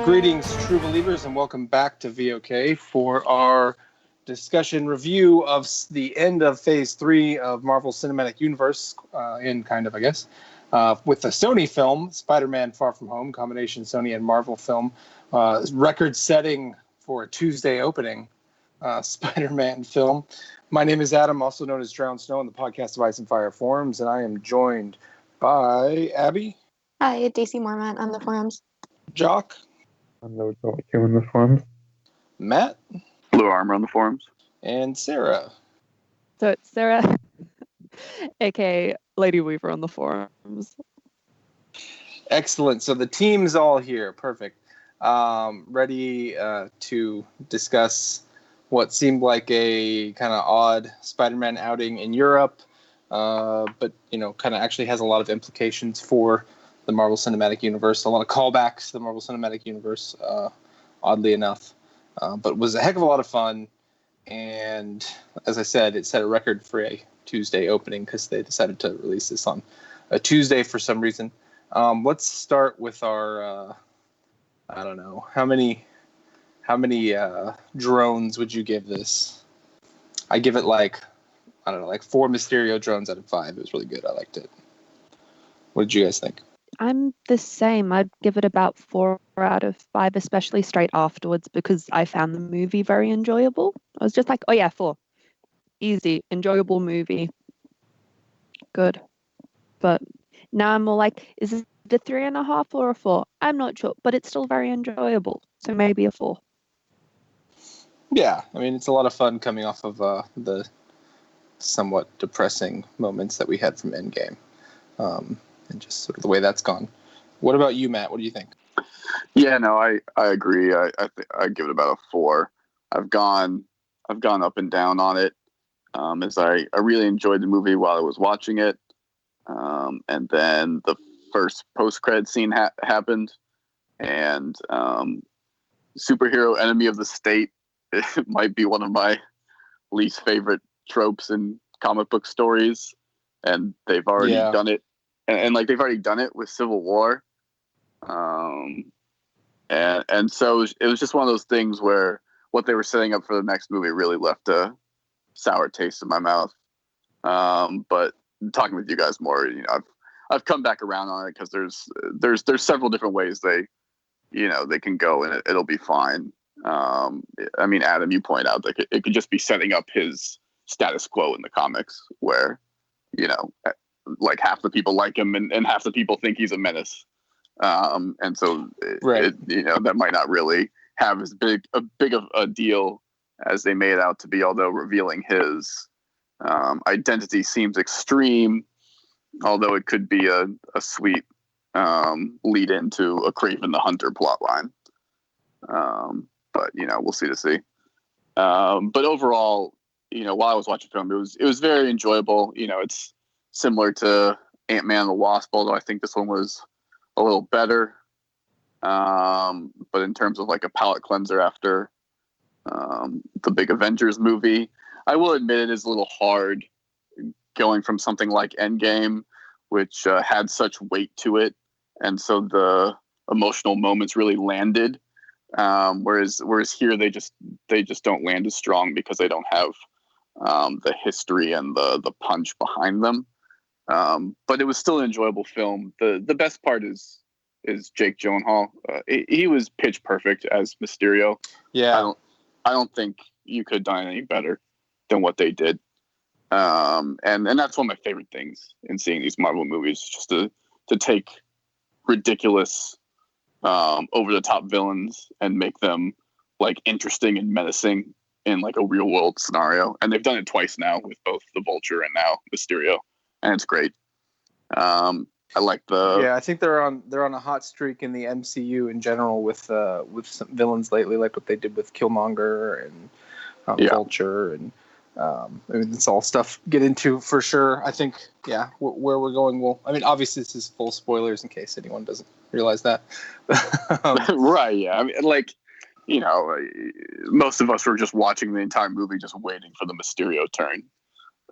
Greetings, true believers, and welcome back to VOK for our discussion review of the end of Phase 3 of Marvel Cinematic Universe, with the Sony film, Spider-Man Far From Home, combination Sony and Marvel film, record-setting for a Tuesday opening Spider-Man film. My name is Adam, also known as Drownedsnow on the podcast of Ice and Fire Forums, and I am joined by Abby. Hi, Daceymormont on the forums. Jock. I'm no Jock on the forums. Matt. Blue Armor on the forums. And Sara. So it's Sara, aka Lady Weaver on the forums. Excellent. So the team's all here. Perfect. Ready to discuss what seemed like a kind of odd Spider-Man outing in Europe, but kind of actually has a lot of implications for the Marvel Cinematic Universe. A lot of callbacks to the Marvel Cinematic Universe, oddly enough. But was a heck of a lot of fun. And as I said, it set a record for a Tuesday opening because they decided to release this on a Tuesday for some reason. Let's start with our, I don't know, how many drones would you give this? I give it like 4 Mysterio drones out of 5. It was really good. I liked it. What did you guys think? I'm the same. I'd give it about 4 out of 5, especially straight afterwards, because I found the movie very enjoyable. I was just like, oh yeah, 4. Easy, enjoyable movie. Good. But now I'm more like, is it a 3.5 or a 4? I'm not sure, but it's still very enjoyable. So maybe a 4. Yeah, I mean, it's a lot of fun coming off of the somewhat depressing moments that we had from Endgame. And just sort of the way that's gone. What about you, Matt? What do you think? Yeah, no, I agree. I give it about a 4. I've gone up and down on it. As I really enjoyed the movie while I was watching it, and then the first post-credit scene happened, and superhero enemy of the state, it might be one of my least favorite tropes in comic book stories, and they've already done it. And like they've already done it with Civil War, and so it was just one of those things where what they were setting up for the next movie really left a sour taste in my mouth. But talking with you guys more, I've come back around on it because there's several different ways they can go and it'll be fine. I mean, Adam, you point out that it could just be setting up his status quo in the comics where like half the people like him and half the people think he's a menace. And so that might not really have as big of a deal as they made out to be, although revealing his identity seems extreme, although it could be a sweet lead into a Kraven the Hunter plotline. But we'll see. But overall, while I was watching the film, it was very enjoyable. It's similar to Ant-Man and the Wasp, although I think this one was a little better. But in terms of like a palate cleanser after the big Avengers movie, I will admit it is a little hard going from something like Endgame, which had such weight to it, and so the emotional moments really landed. Whereas here they just don't land as strong because they don't have the history and the punch behind them. But it was still an enjoyable film. The best part is Jake Gyllenhaal. He was pitch perfect as Mysterio. Yeah, I don't think you could have done any better than what they did. And that's one of my favorite things in seeing these Marvel movies, just to take ridiculous, over the top villains and make them like interesting and menacing in like a real world scenario. And they've done it twice now with both the Vulture and now Mysterio. And it's great. I like I think they're on a hot streak in the MCU in general with some villains lately, like what they did with Killmonger and Vulture, and I mean, it's all stuff to get into for sure. I think where we're going. Obviously this is full spoilers in case anyone doesn't realize that. Right? Yeah. I mean, like most of us were just watching the entire movie, just waiting for the Mysterio turn.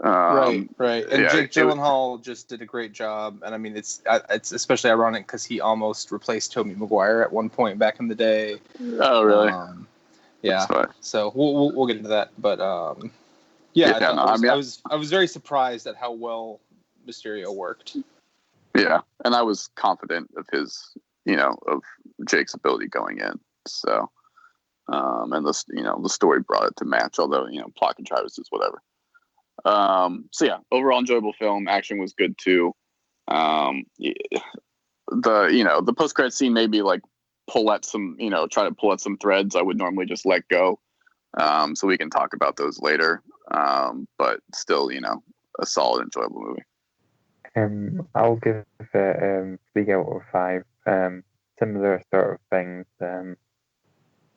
Right. And yeah, Jake Gyllenhaal just did a great job. And I mean, it's especially ironic because he almost replaced Tobey Maguire at one point back in the day. Oh, really? Yeah. So we'll get into that. But yeah, I was very surprised at how well Mysterio worked. Yeah, and I was confident of his, of Jake's ability going in. So, and the story brought it to match. Although plot contrivances, whatever. So yeah, overall enjoyable film. Action was good too. The post credit scene maybe like try to pull at some threads I would normally just let go. So we can talk about those later. But still, a solid, enjoyable movie. I'll give it 3 out of 5. Similar sort of things.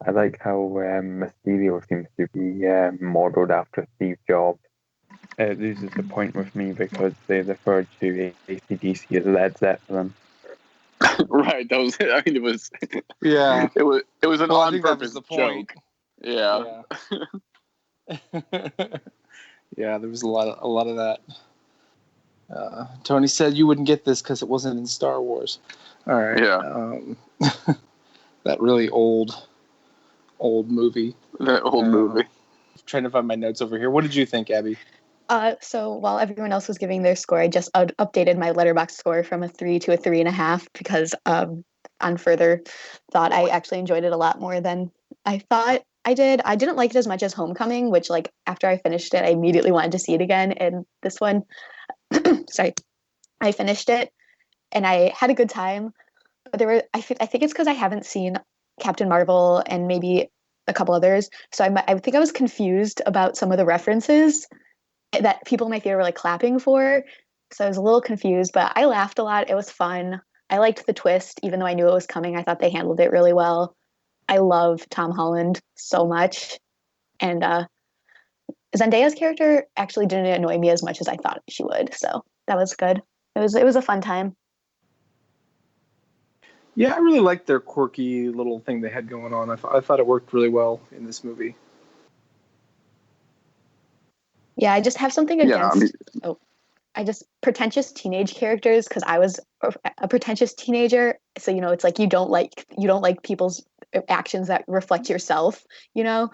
I like how Mysterio seems to be modelled after Steve Jobs. It loses the point with me because they referred to AC/DC as Led Zeppelin. Right. That was. I mean, it was. Yeah. It was an on-purpose joke. Yeah. Yeah. There was a lot of that. Tony said you wouldn't get this because it wasn't in Star Wars. All right. Yeah. That really old movie. That old movie. Trying to find my notes over here. What did you think, Abby? So while everyone else was giving their score, I just updated my Letterboxd score from a 3 to a 3.5 because on further thought, I actually enjoyed it a lot more than I thought I did. I didn't like it as much as Homecoming, which like after I finished it, I immediately wanted to see it again. And this one, sorry, I finished it and I had a good time. But I think it's because I haven't seen Captain Marvel and maybe a couple others, so I think I was confused about some of the references that people in my theater were like clapping for. So I was a little confused, but I laughed a lot. It was fun. I liked the twist, even though I knew it was coming. I thought they handled it really well. I love Tom Holland so much. And Zendaya's character actually didn't annoy me as much as I thought she would. So that was good. It was a fun time. Yeah, I really liked their quirky little thing they had going on. I thought it worked really well in this movie. Yeah, I just have something against I just pretentious teenage characters because I was a pretentious teenager. So it's like you don't like people's actions that reflect yourself. You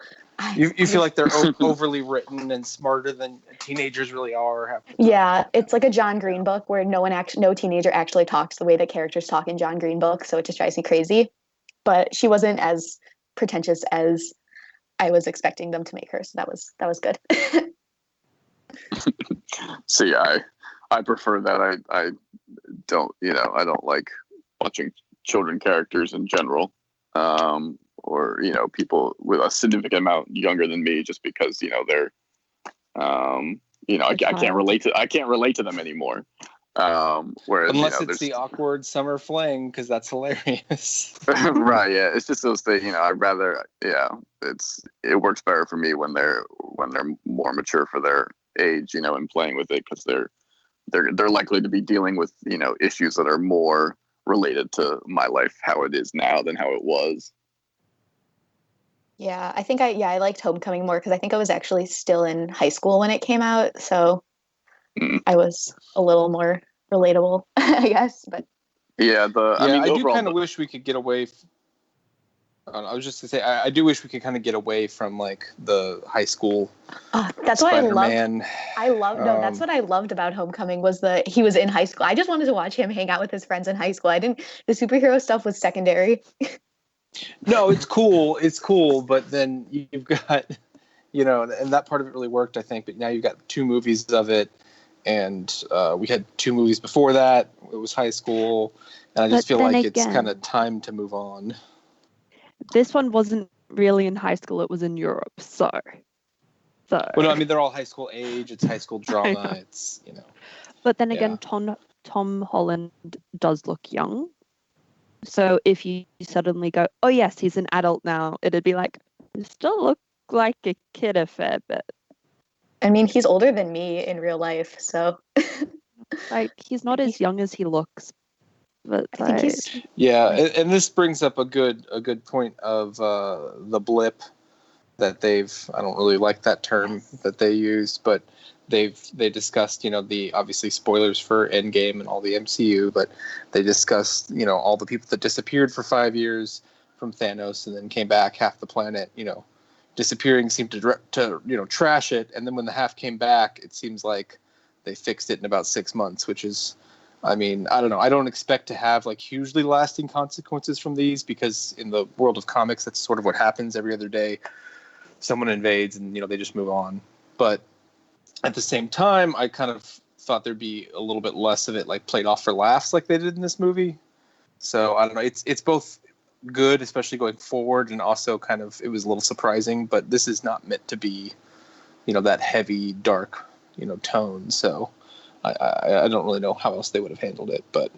feel like they're overly written and smarter than teenagers really are. Yeah, it's like a John Green book where no teenager actually talks the way that characters talk in John Green book. So it just drives me crazy. But she wasn't as pretentious as I was expecting them to make her. So that was good. See, I prefer that. I don't, I don't like watching children characters in general, or people with a significant amount younger than me, just because they're, I can't relate to them anymore. Whereas unless it's the awkward summer fling, because that's hilarious. Right? Yeah, it's just those things. I'd rather. Yeah, it works better for me when they're more mature for their age, and playing with it, because they're likely to be dealing with issues that are more related to my life, how it is now, than how it was. Yeah, I think I liked Homecoming more because I think I was actually still in high school when it came out, so I was a little more relatable, I guess. But I do kind of wish we could get away. I was just gonna say I do wish we could kind of get away from like the high school. That's Spider-Man. what I loved. That's what I loved about Homecoming was that he was in high school. I just wanted to watch him hang out with his friends in high school. The superhero stuff was secondary. No, it's cool, but then you've got, and that part of it really worked, I think, but now you've got 2 movies of it, and we had 2 movies before that. It was high school, and I just feel like it's kind of time to move on. This one wasn't really in high school, it was in Europe, so. Well, no, I mean, they're all high school age, it's high school drama, it's, But then again, Tom Holland does look young. So if you suddenly go, oh yes, he's an adult now, it'd be like, you still look like a kid a fair bit. I mean, he's older than me in real life, so. Like, he's not as young as he looks. But I think he's. Yeah, and this brings up a good point of the blip that I don't really like that term that they used, but they discussed, the obviously spoilers for Endgame and all the MCU, but they discussed, all the people that disappeared for 5 years from Thanos and then came back, half the planet, disappearing seemed to trash it. And then when the half came back, it seems like they fixed it in about 6 months, which is, I mean, I don't know. I don't expect to have like hugely lasting consequences from these, because in the world of comics, that's sort of what happens every other day. Someone invades and, they just move on. But at the same time, I kind of thought there'd be a little bit less of it like played off for laughs like they did in this movie. So I don't know. It's both good, especially going forward, and also kind of, it was a little surprising, but this is not meant to be, that heavy, dark, tone. So I don't really know how else they would have handled it, but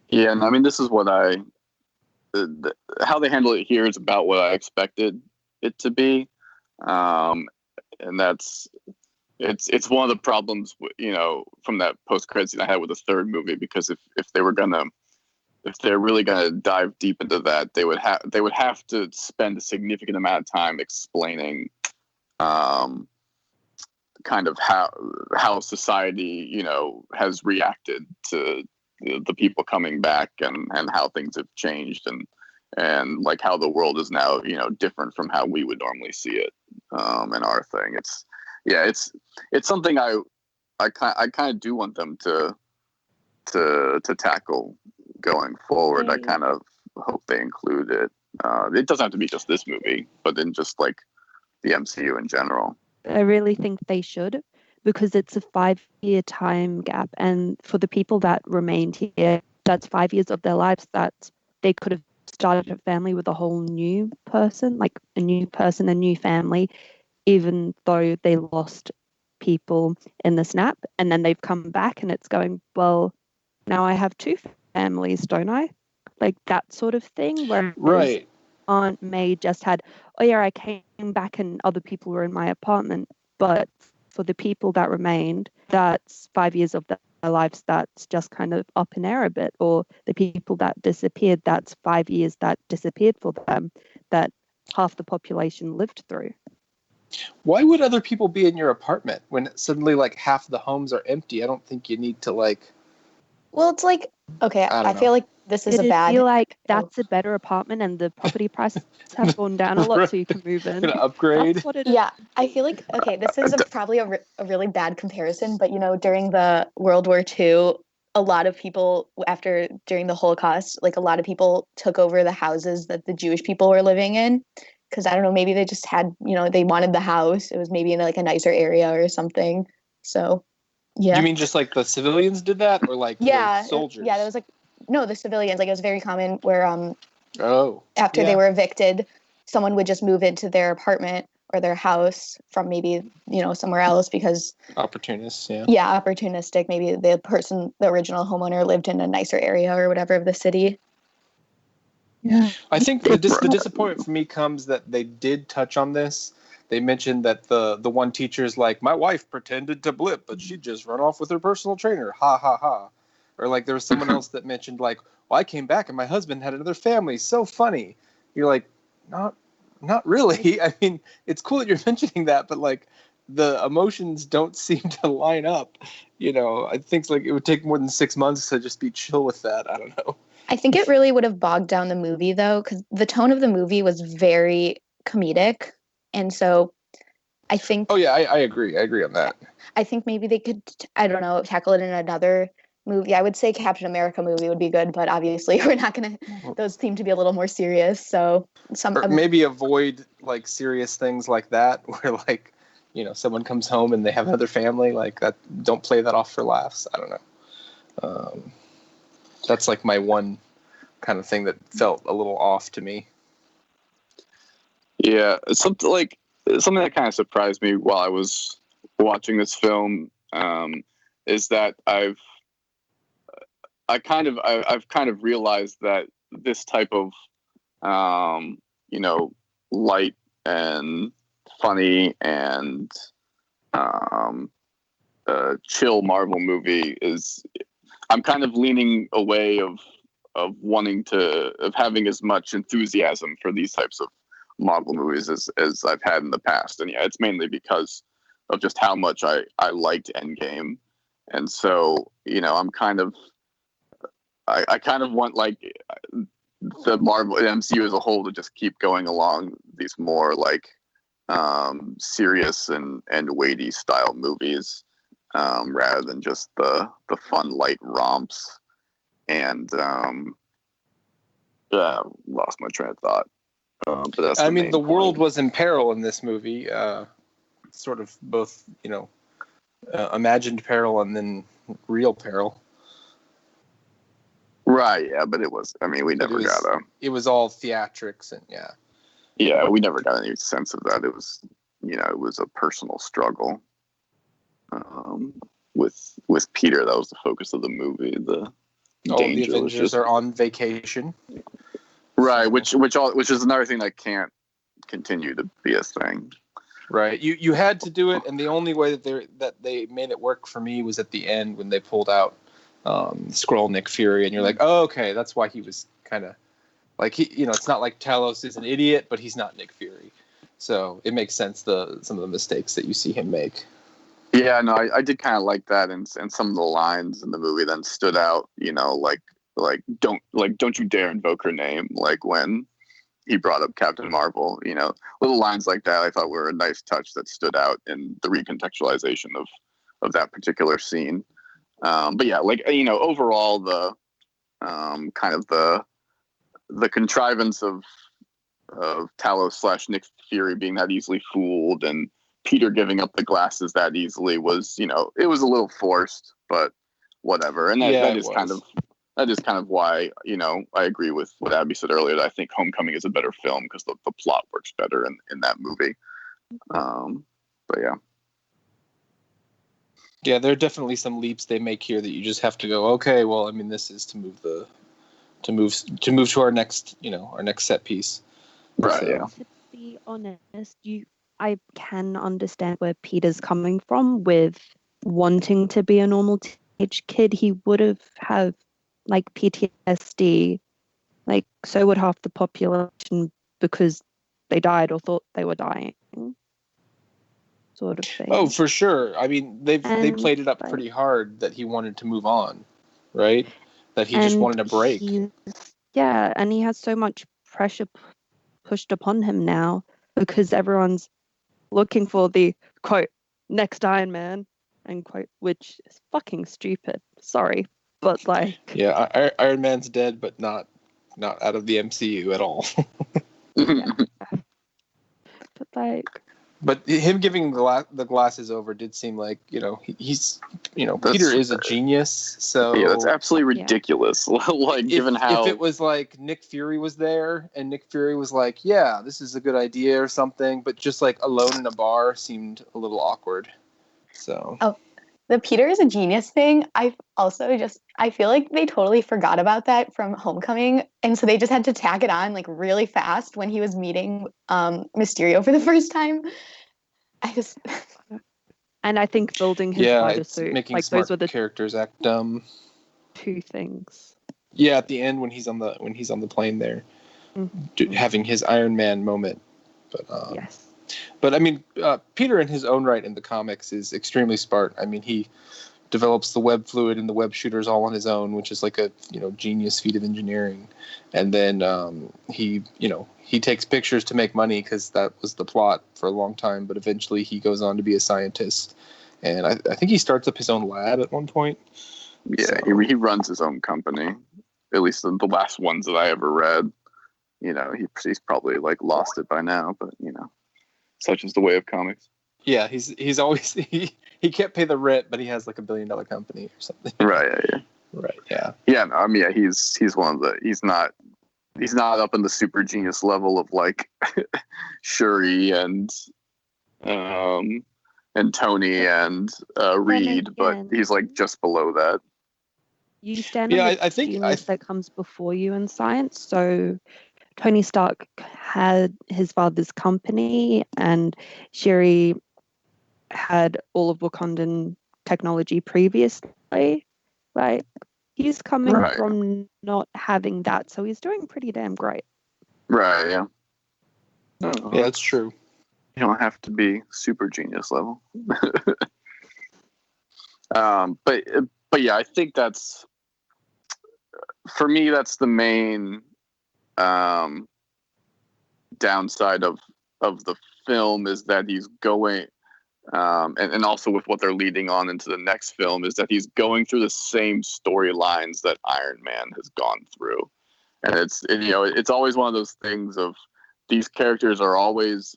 yeah, and I mean, this is what how they handle it here is about what I expected it to be, and it's one of the problems, from that post-credit scene I had with the third movie, because if they're really gonna dive deep into that, they would have to spend a significant amount of time explaining, kind of how society, has reacted to the people coming back, and how things have changed, and like how the world is now, different from how we would normally see it, in our thing. It's something I kind of do want them to tackle going forward. I kind of hope they include it. It doesn't have to be just this movie, but then just like the MCU in general. I really think they should, because it's a 5-year time gap. And for the people that remained here, that's 5 years of their lives that they could have started a family with a whole new person, like a new person, a new family, even though they lost people in the snap. And then they've come back and it's going, well, now I have 2 families, don't I? Like that sort of thing. Whereas right. Aunt May just had, oh yeah, I came back and other people were in my apartment. But for the people that remained, that's 5 years of their lives that's just kind of up in air a bit. Or the people that disappeared, that's 5 years that disappeared for them, that half the population lived through. Why would other people be in your apartment when suddenly like half the homes are empty? I don't think you need to like. Well, it's like, okay, I feel like this is It'd a bad. feel like that's a better apartment and the property prices have gone down a lot, so you can move in. Gonna upgrade. That's what it is. Yeah, I feel like, okay, this is probably a really bad comparison, but during the World War II, a lot of people during the Holocaust, like a lot of people took over the houses that the Jewish people were living in, because I don't know, maybe they just had, they wanted the house. It was maybe in like a nicer area or something. So, yeah. You mean just like the civilians did that, or like the soldiers? Yeah, there was like, no, the civilians. Like it was very common where after they were evicted, someone would just move into their apartment or their house from maybe somewhere else, because opportunists. Yeah, opportunistic. Maybe the original homeowner lived in a nicer area or whatever of the city. Yeah, I think the disappointment for me comes that they did touch on this. They mentioned that the one teacher's like, my wife pretended to blip, but she'd just run off with her personal trainer. Ha ha ha. Or like there was someone else that mentioned like, well, I came back and my husband had another family. So funny. You're like, not really. I mean, it's cool that you're mentioning that, but like the emotions don't seem to line up. I think like it would take more than 6 months to just be chill with that. I don't know. I think it really would have bogged down the movie though, because the tone of the movie was very comedic. And so I think... Oh, yeah, I agree. I agree on that. I think maybe they could, I don't know, tackle it in another movie. I would say Captain America movie would be good, but obviously we're not going to... Those seem to be a little more serious, so... maybe avoid, like, serious things like that, where, like, someone comes home and they have another family, like, that. Don't play that off for laughs. I don't know. That's, like, my one kind of thing that felt a little off to me. Yeah, something that kind of surprised me while I was watching this film is that I've kind of realized that this type of light and funny and chill Marvel movie is, I'm kind of leaning away of having as much enthusiasm for these types of Marvel movies as I've had in the past. And yeah, it's mainly because of just how much I liked Endgame. And so, I'm kind of, I kind of want like the Marvel MCU as a whole to just keep going along these more like serious and weighty style movies, rather than just the fun light romps. And lost my train of thought. But that's the world point. was in peril in this movie, sort of both, imagined peril and then real peril. Right, yeah, but it was. I mean, It was all theatrics, and yeah. Yeah, we never got any sense of that. It was, it was a personal struggle. With Peter, that was the focus of the movie. The Avengers are on vacation. Right, so. which is another thing that can't continue to be a thing. Right, you had to do it, and the only way that they made it work for me was at the end when they pulled out Skrull Nick Fury, and you're like, oh, okay, that's why he was kind of like it's not like Talos is an idiot, but he's not Nick Fury, so it makes sense some of the mistakes that you see him make. Yeah, no, I did kind of like that, and some of the lines in the movie then stood out. Like don't you dare invoke her name, like when he brought up Captain Marvel. Little lines like that I thought were a nice touch that stood out in the recontextualization of that particular scene. But yeah, like overall the kind of the contrivance of Talos / Nick Fury being that easily fooled, and Peter giving up the glasses that easily was, it was a little forced, but whatever. And that is kind of why, I agree with what Abby said earlier, that I think Homecoming is a better film because the plot works better in that movie. But yeah. Yeah, there are definitely some leaps they make here that you just have to go, okay, well, I mean, this is to move to our next, our next set piece. Right, so. Yeah. To be honest, I can understand where Peter's coming from with wanting to be a normal teenage kid. He would have like PTSD, like so would half the population because they died or thought they were dying, sort of thing. Oh, for sure. I mean, they played it up pretty hard that he wanted to move on, right? That he just wanted a break. Yeah, and he has so much pressure pushed upon him now because everyone's looking for the quote next Iron Man end quote, which is fucking stupid. Sorry, but like Iron Man's dead, but not out of the MCU at all. Yeah. But like. But him giving the glasses over did seem like he's Peter is a genius. So yeah, that's absolutely ridiculous. Like given how if it was like Nick Fury was there and Nick Fury was like, yeah, this is a good idea or something, but just like alone in a bar seemed a little awkward. So the Peter is a genius thing. I feel like they totally forgot about that from Homecoming, and so they just had to tack it on like really fast when he was meeting Mysterio for the first time. And I think building his spider suit, making like smart those were the characters act dumb. Two things. Yeah, at the end when he's on the plane there, having his Iron Man moment. But yes. But I mean, Peter in his own right in the comics is extremely smart. I mean, he develops the web fluid and the web shooters all on his own, which is like a genius feat of engineering. And then he takes pictures to make money because that was the plot for a long time. But eventually he goes on to be a scientist, and I think he starts up his own lab at one point. Yeah, so. He runs his own company. At least the last ones that I ever read. He's probably like lost it by now, but such is the way of comics. Yeah, he's always he can't pay the rent, but he has like $1 billion company or something. Right. Yeah. Right. Yeah. Yeah. No, I mean, yeah, he's one of the. He's not up in the super genius level of like Shuri and Tony and Reed, but he's like just below that. You stand on the genius that comes before you in science. So Tony Stark had his father's company, and Shuri had all of Wakandan technology previously. Like, he's coming from not having that, so he's doing pretty damn great. Right, yeah. Yeah, that's true. You don't have to be super genius level. But yeah, I think that's, for me, that's the main downside of the film, is that he's going, and also with what they're leading on into the next film, is that he's going through the same storylines that Iron Man has gone through. And it's always one of those things of, these characters are always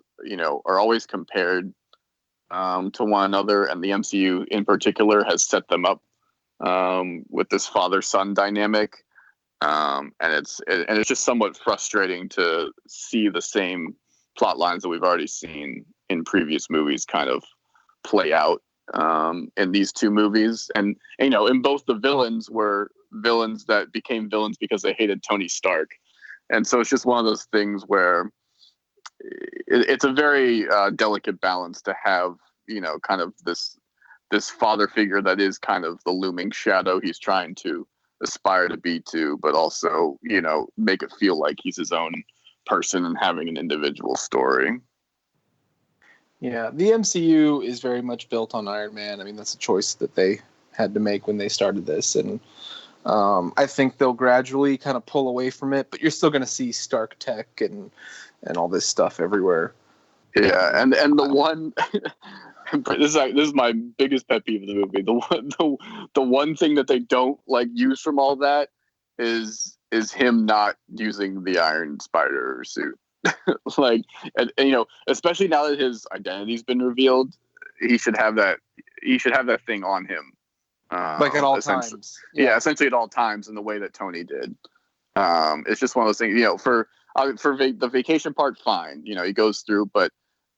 compared to one another, and the MCU in particular has set them up with this father-son dynamic, and it's just somewhat frustrating to see the same plot lines that we've already seen in previous movies kind of play out in these two movies. And in both, the villains were villains that became villains because they hated Tony Stark, and so it's just one of those things where it's a very delicate balance to have, kind of this father figure that is kind of the looming shadow he's trying to aspire to be to, but also, make it feel like he's his own person and having an individual story. Yeah, the MCU is very much built on Iron Man. I mean, that's a choice that they had to make when they started this, and I think they'll gradually kind of pull away from it, but you're still going to see Stark tech and all this stuff everywhere. Yeah, and the one this is my biggest pet peeve of the movie. The one thing that they don't use from all that is him not using the Iron Spider suit. And especially now that his identity's been revealed, he should have that thing on him. At all times. Yeah, essentially at all times, in the way that Tony did. It's just one of those things, for the vacation part, fine. He goes through, but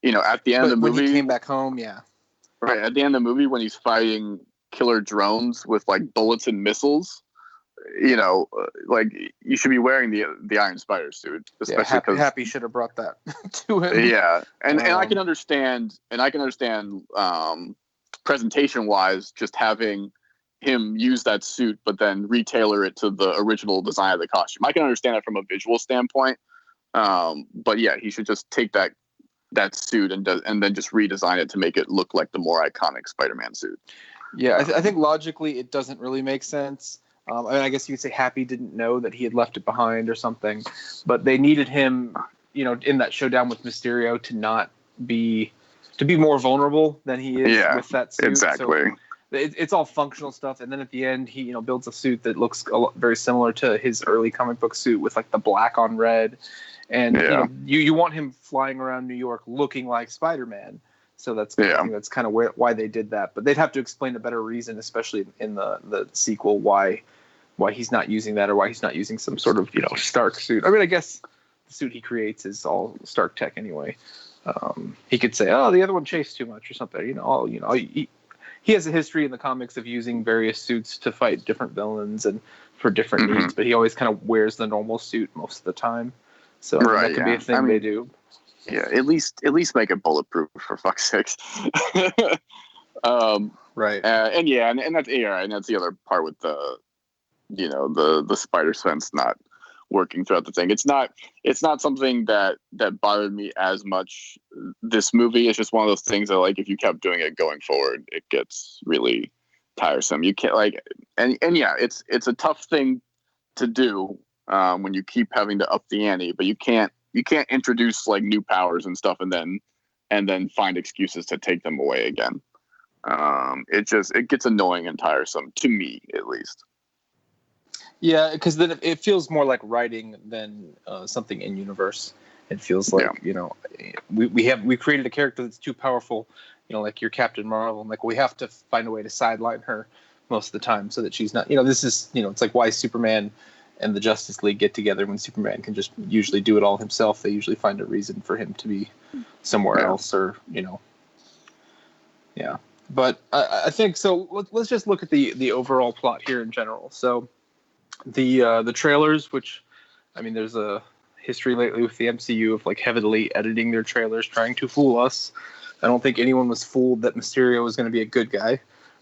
at the end of the movie, when he came back home, yeah. Right, at the end of the movie, when he's fighting killer drones with bullets and missiles, you should be wearing the Iron Spider suit, especially because Happy should have brought that to him. Yeah, and I can understand, presentation wise, just having him use that suit, but then retailor it to the original design of the costume. I can understand that from a visual standpoint, but yeah, he should just take that suit and then just redesign it to make it look like the more iconic Spider-Man suit. Yeah, I think logically it doesn't really make sense. I guess you could say Happy didn't know that he had left it behind or something, but they needed him, in that showdown with Mysterio to be more vulnerable than he is with that suit. Exactly. So it's all functional stuff, and then at the end he builds a suit that looks very similar to his early comic book suit with the black on red, and you want him flying around New York looking like Spider-Man. So that's kind of why they did that, but they'd have to explain a better reason, especially in the sequel, why he's not using that, or why he's not using some sort of Stark suit. I mean, I guess the suit he creates is all Stark tech anyway. He could say, "Oh, the other one chased too much" or something. He has a history in the comics of using various suits to fight different villains and for different needs, but he always kind of wears the normal suit most of the time. So that could be a thing they do. Yeah, at least make it bulletproof, for fuck's sakes. Right. And that's the other part with the spider sense not working throughout the thing. It's not something that bothered me as much this movie. It's just one of those things that if you kept doing it going forward, it gets really tiresome. You can't it's a tough thing to do when you keep having to up the ante, but you can't introduce new powers and stuff and then find excuses to take them away again. It gets annoying and tiresome, to me at least. Yeah, because then it feels more like writing than something in universe. It feels like we created a character that's too powerful, like your Captain Marvel, and we have to find a way to sideline her most of the time so that she's not. This is it's like why Superman and the Justice League get together when Superman can just usually do it all himself. They usually find a reason for him to be somewhere else, or Yeah, but I think so. Let's just look at the overall plot here in general. So. The trailers, which, I mean, there's a history lately with the MCU of heavily editing their trailers, trying to fool us. I don't think anyone was fooled that Mysterio was going to be a good guy,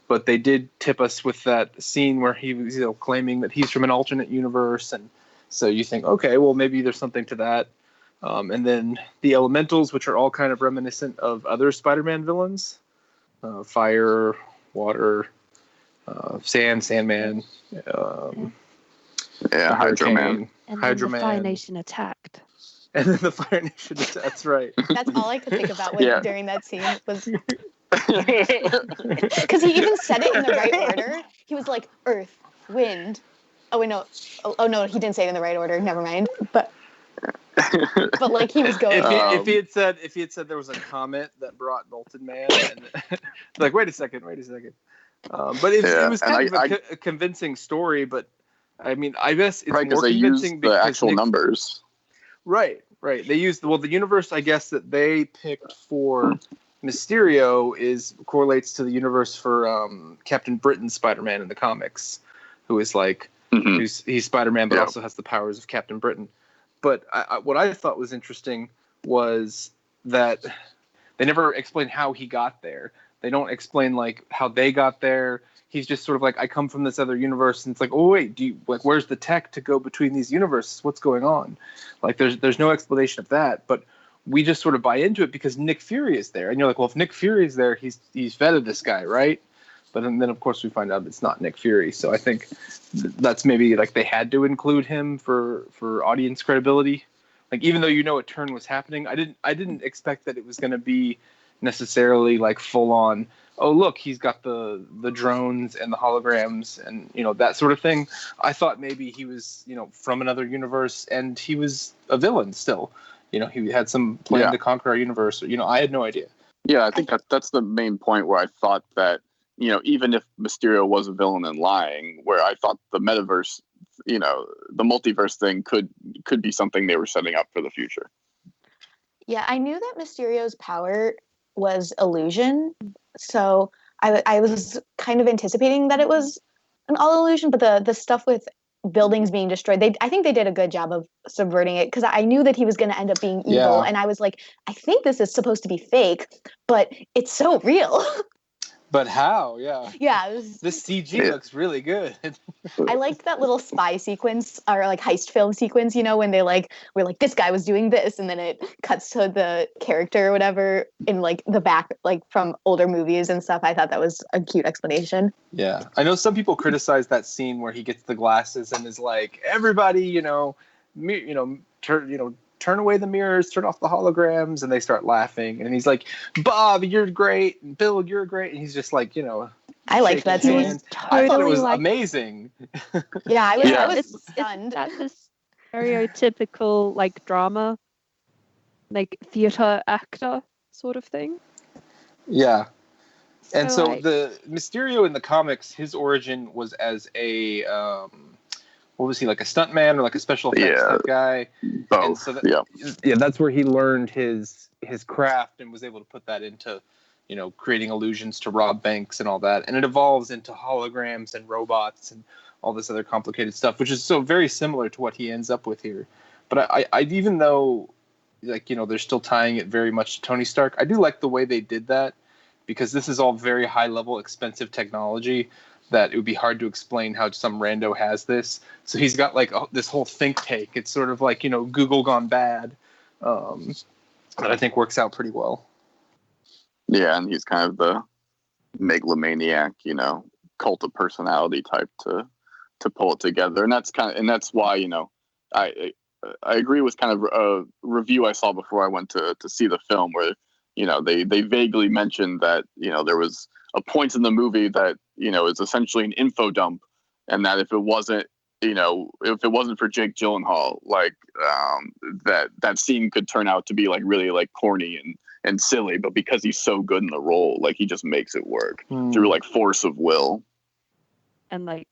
but they did tip us with that scene where he was claiming that he's from an alternate universe, and so you think, okay, well maybe there's something to that. And then the elementals, which are all kind of reminiscent of other Spider-Man villains. Fire, water, Sandman, Hydro Man. And then Hydro the Fire Man. Nation attacked. And then the Fire Nation. That's right. That's all I could think about during that scene was Yeah. because he even said it in the right order. He was like Earth, Wind. Oh wait, no. Oh no, he didn't say it in the right order. Never mind. But like he was going. If he had said there was a comet that brought Molten Man, and like wait a second. But it was kind of a convincing story. But I mean, I guess it's right, more they convincing used because the actual numbers. Right. They used the universe. I guess that they picked for Mysterio correlates to the universe for Captain Britain's Spider-Man in the comics, who is like he's Spider-Man but also has the powers of Captain Britain. But what I thought was interesting was that they never explain how he got there. They don't explain like how they got there. He's just sort of like, I come from this other universe, and it's like, oh wait, where's the tech to go between these universes? What's going on? Like, there's no explanation of that, but we just sort of buy into it because Nick Fury is there, and you're like, well, if Nick Fury is there, he's vetted this guy, right? But then of course we find out it's not Nick Fury. So I think that's maybe like they had to include him for audience credibility. Like even though a turn was happening, I didn't expect that it was going to be necessarily like full on. Oh look, he's got the drones and the holograms and that sort of thing. I thought maybe he was from another universe and he was a villain still. He had some plan to conquer our universe. I had no idea. Yeah, I think that's the main point where I thought that even if Mysterio was a villain and lying, where I thought the metaverse, the multiverse thing could be something they were setting up for the future. Yeah, I knew that Mysterio's power was illusion, so I was kind of anticipating that it was an all illusion, but the stuff with buildings being destroyed, I think they did a good job of subverting it, because I knew that he was going to end up being evil, and I was like, I think this is supposed to be fake, but it's so real. But how? Yeah. Yeah. This CG looks really good. I liked that little spy sequence or like heist film sequence, when they were like, this guy was doing this, and then it cuts to the character or whatever in like the back, like from older movies and stuff. I thought that was a cute explanation. Yeah. I know some people criticize that scene where he gets the glasses and is like, everybody, turn away the mirrors, turn off the holograms, and they start laughing. And he's like, Bob, you're great. And Bill, you're great. And he's just like, I liked that scene. I thought it was amazing. Yeah, I was stunned. That's this stereotypical like drama, like theater actor sort of thing. Yeah. And so the Mysterio in the comics, his origin was as a what was he, like a stuntman or like a special effects type guy? Both. And so that's where he learned his craft and was able to put that into, creating illusions to rob banks and all that. And it evolves into holograms and robots and all this other complicated stuff, which is so very similar to what he ends up with here. But I even though, like, they're still tying it very much to Tony Stark, I do like the way they did that, because this is all very high level, expensive technology that it would be hard to explain how some rando has this. So he's got like this whole think tank. It's sort of like, Google gone bad, that I think works out pretty well. Yeah, and he's kind of the megalomaniac, cult of personality type to pull it together. And that's why, I agree with kind of a review I saw before I went to see the film where, they vaguely mentioned that, there was a point in the movie that, is essentially an info dump, and that if it wasn't for Jake Gyllenhaal, like that scene could turn out to be like really like corny and silly, but because he's so good in the role, like he just makes it work through like force of will. And like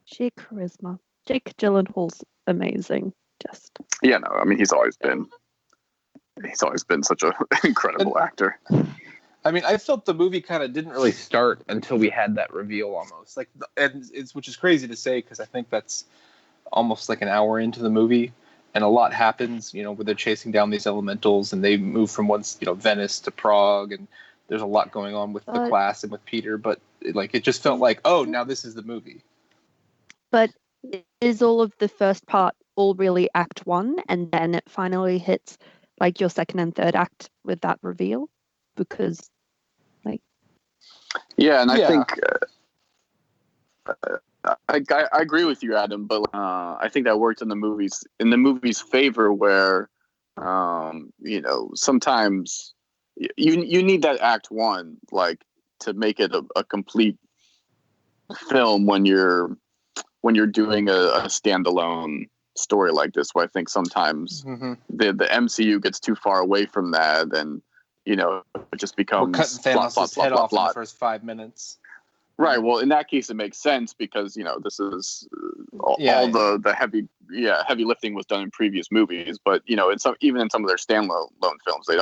sheer charisma. Jake Gyllenhaal's amazing. Just I mean he's always been such an incredible actor. I mean, I felt the movie kind of didn't really start until we had that reveal almost. Like, which is crazy to say, because I think that's almost like an hour into the movie, and a lot happens, where they're chasing down these elementals, and they move from Venice to Prague, and there's a lot going on with the class and with Peter, but it just felt like, oh, now this is the movie. But is all of the first part all really act one, and then it finally hits like your second and third act with that reveal, because like Yeah, and I Yeah. think I agree with you, Adam, but I think that worked in the movie's favor, where sometimes you need that act one, like, to make it a complete film when you're doing a standalone story like this, where I think sometimes the MCU gets too far away from that, and it just becomes We're cutting Thanos' head off in the first 5 minutes. Right. Well, in that case, it makes sense, because this is all the heavy lifting was done in previous movies. But even in some of their standalone films, they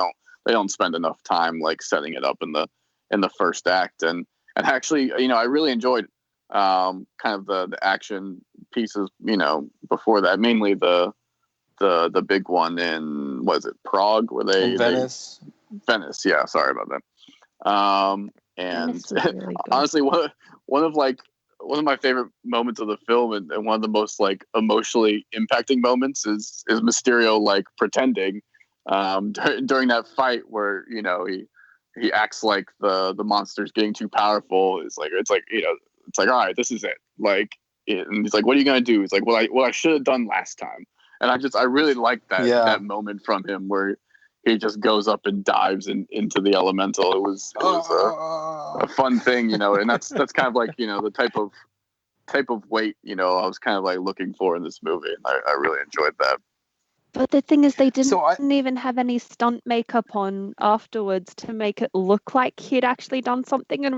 don't spend enough time like setting it up in the first act. And actually, I really enjoyed kind of the action pieces. Before that, mainly the big one in, was it Prague, where Venice. Venice. Yeah. Sorry about that. And really honestly, one of my favorite moments of the film, and one of the most like emotionally impacting moments, is Mysterio like pretending during that fight, where he acts like the monster's getting too powerful. It's like all right, this is it. Like, and he's like, what are you gonna do? He's like, what I should have done last time. And I really like that moment from him, where he just goes up and dives into the elemental. It was a fun thing, and that's kind of like the type of weight I was kind of like looking for in this movie, and I really enjoyed that. But the thing is, they didn't even have any stunt makeup on afterwards to make it look like he'd actually done something and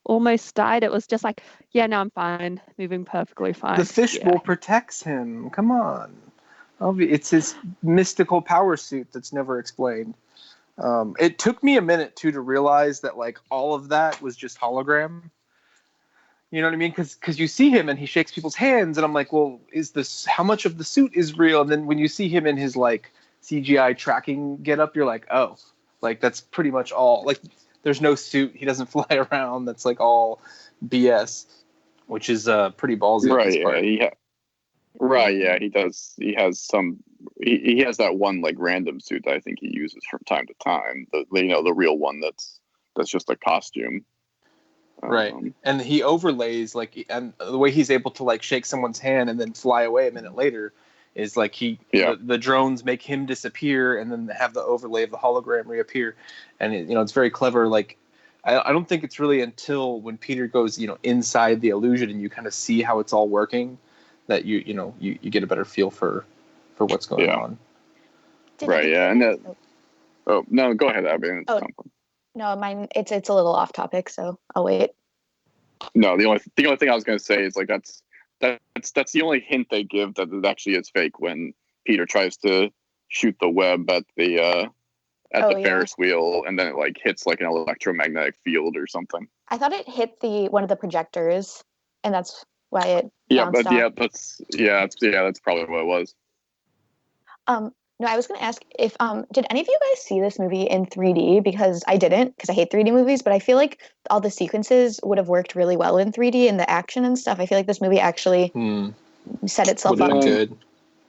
almost died. It was just like, yeah, no, I'm fine, moving perfectly fine. The fishbowl protects him. Come on. It's his mystical power suit that's never explained. It took me a minute too to realize that like all of that was just hologram. You know what I mean? Because you see him and he shakes people's hands, and I'm like, well, how much of the suit is real? And then when you see him in his like CGI tracking getup, you're like, oh, like that's pretty much all. Like, there's no suit. He doesn't fly around. That's like all BS, which is pretty ballsy. Right. On his part. Yeah. Right, yeah, he does. He has he has that one like random suit that I think he uses from time to time. The real one that's just a costume. Right, and he overlays and the way he's able to like shake someone's hand and then fly away a minute later is like the drones make him disappear and then have the overlay of the hologram reappear, and it's very clever. Like, I don't think it's really until when Peter goes inside the illusion and you kind of see how it's all working, that you get a better feel for what's going on. Right. Yeah. And oh no, go ahead, Abby. No, mine. It's a little off topic, so I'll wait. No, the only thing I was going to say is like that's the only hint they give that it actually is fake, when Peter tries to shoot the web at the Ferris wheel, and then it like hits like an electromagnetic field or something. I thought it hit one of the projectors, and that's why it bounced off. That's probably what it was. No, I was going to ask if did any of you guys see this movie in 3D? Because I didn't, because I hate 3D movies, but I feel like all the sequences would have worked really well in 3D, and the action and stuff. I feel like this movie actually set itself up. Good.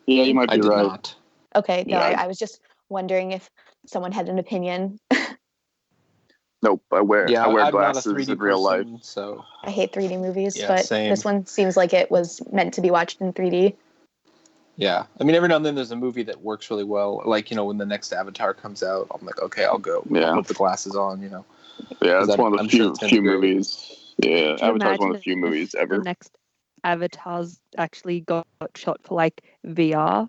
Yeah, you might be right. Not. Okay, no, I was just wondering if someone had an opinion. Nope, I wear I'm glasses not a 3D in real life. So I hate 3D movies, but same. This one seems like it was meant to be watched in 3D. Yeah, I mean, every now and then there's a movie that works really well. Like, when the next Avatar comes out, I'm like, okay, I'll go. Yeah. I'll put the glasses on. Yeah, it's one of the few movies. Yeah, Avatar's one of the few movies ever. The next Avatars actually got shot for like VR,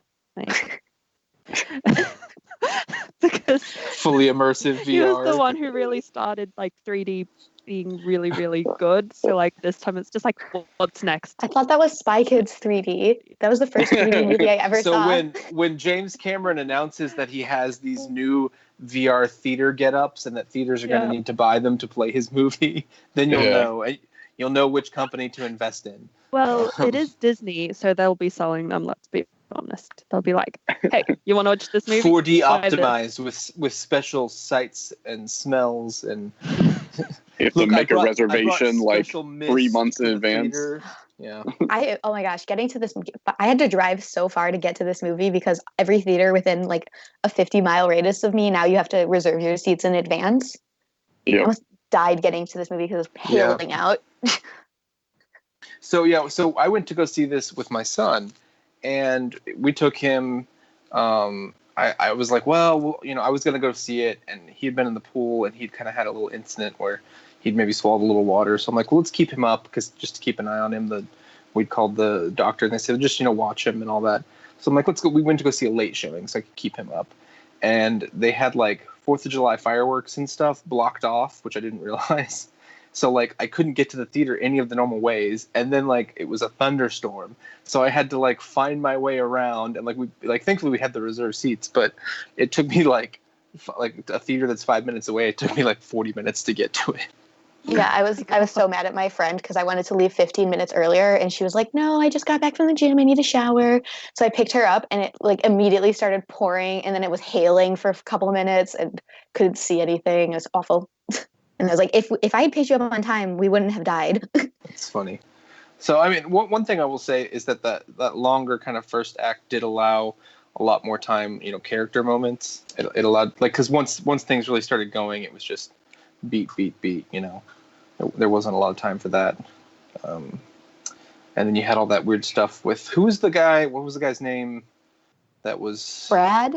because fully immersive VR. He was the one who really started like 3D being really, really good. So like this time it's just like, what's next? I thought that was Spy Kids 3D. That was the first 3D movie I ever saw. So when James Cameron announces that he has these new VR theater get-ups and that theaters are going to need to buy them to play his movie, then you'll know. You'll know which company to invest in. Well, it is Disney, so they'll be selling them, let's be honest. They'll be like, hey, you want to watch this movie? 4D optimized with special sights and smells and You have Look, to I make a brought reservation like special 3 mist months to in the advance. theater. Yeah. Oh my gosh, getting to this, I had to drive so far to get to this movie because every theater within like a 50-mile radius of me, now you have to reserve your seats in advance. I Yep. almost died getting to this movie because it was hailing out. So I went to go see this with my son, and we took him. I was like, well, I was gonna go see it, and he had been in the pool, and he'd kind of had a little incident where he'd maybe swallowed a little water. So I'm like, well, let's keep him up, because just to keep an eye on him. We'd called the doctor, and they said just watch him and all that. So I'm like, let's go. We went to go see a late showing, so I could keep him up, and they had like 4th of July fireworks and stuff blocked off, which I didn't realize. So like I couldn't get to the theater any of the normal ways, and then like it was a thunderstorm, so I had to like find my way around, and thankfully we had the reserved seats, but it took me like a theater that's 5 minutes away. It took me like 40 minutes to get to it. Yeah, I was so mad at my friend because I wanted to leave 15 minutes earlier, and she was like, "No, I just got back from the gym. I need a shower." So I picked her up, and it like immediately started pouring, and then it was hailing for a couple of minutes, and couldn't see anything. It was awful. And I was like, if I had picked you up on time, we wouldn't have died. It's funny. So I mean, one thing I will say is that longer kind of first act did allow a lot more time, character moments. It allowed, like, because once things really started going, it was just beat. There wasn't a lot of time for that. And then you had all that weird stuff with who was the guy? What was the guy's name? That was Brad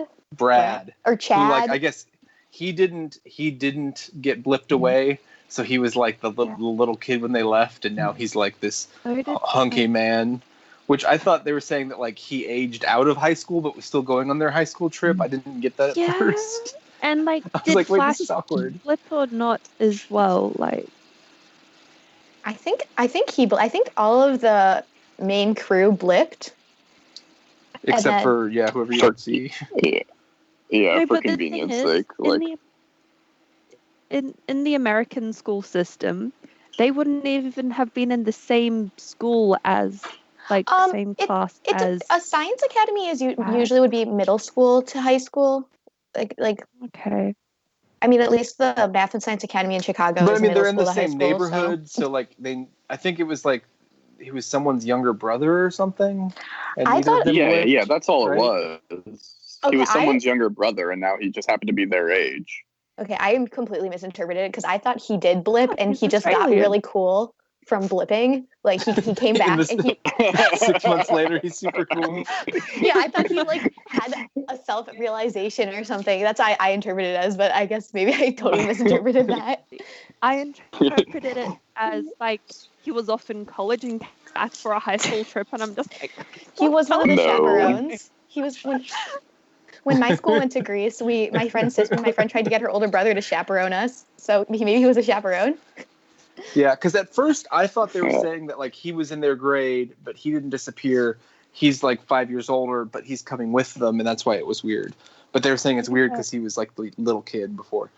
or Chad. Who, like, I guess he didn't get blipped away, so he was like the little kid when they left, and now he's like this hunky man. Which I thought they were saying that like he aged out of high school, but was still going on their high school trip. I didn't get that at first. And like, I was did like, wait, Flash this is awkward. blip or not as well? Like, I think all of the main crew blipped, except for whoever you don't see. Yeah, no, for but the thing convenience is, sake. Like, in the American school system, they wouldn't even have been in the same school as same class as a science academy is usually would be middle school to high school. Like okay. I mean, at least the Math and Science Academy in Chicago But is I mean, middle they're in school the to high same school, neighborhood, so like I think it was like he was someone's younger brother or something. And I thought, yeah, that's all right? it was. Okay, he was someone's younger brother, and now he just happened to be their age. Okay, I completely misinterpreted it because I thought he did blip, and he just got Australian. really cool from blipping. Like he came back and he 6 months later, he's super cool. Yeah, I thought he like had a self-realization or something. That's how I interpreted it as, but I guess maybe I totally misinterpreted that. I interpreted it as like he was off in college and came back for a high school trip, and I'm just like, He was one of the No. chaperones. He was when my school went to Greece. My friend tried to get her older brother to chaperone us, so maybe he was a chaperone. Yeah, because at first I thought they were saying that like he was in their grade, but he didn't disappear. He's like 5 years older, but he's coming with them, and that's why it was weird. But they were saying it's weird because he was like the little kid before.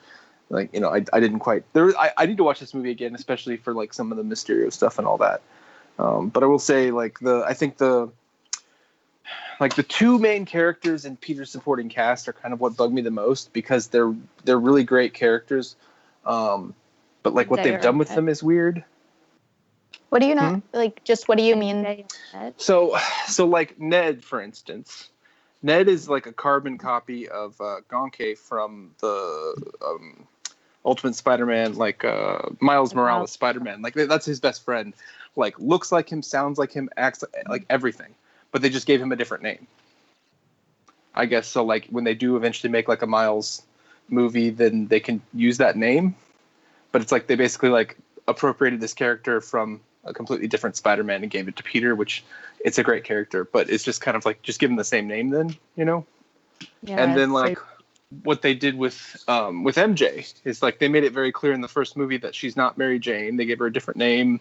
Like, I didn't quite. I need to watch this movie again, especially for like some of the Mysterio stuff and all that. But I will say like I think the two main characters in Peter's supporting cast are kind of what bugged me the most, because they're really great characters. But like what they've done with them is weird. What do you not like? Just what do you mean? So like Ned, for instance, Ned is like a carbon copy of Gonke from the Ultimate Spider-Man, like Miles Morales Spider-Man. Like that's his best friend. Like looks like him, sounds like him, acts like everything. But they just gave him a different name. I guess so. Like when they do eventually make like a Miles movie, then they can use that name. But it's like they basically like appropriated this character from a completely different Spider-Man and gave it to Peter, which it's a great character, but it's just kind of like just give him the same name then, Yeah, and then like what they did with MJ is like they made it very clear in the first movie that she's not Mary Jane. They gave her a different name,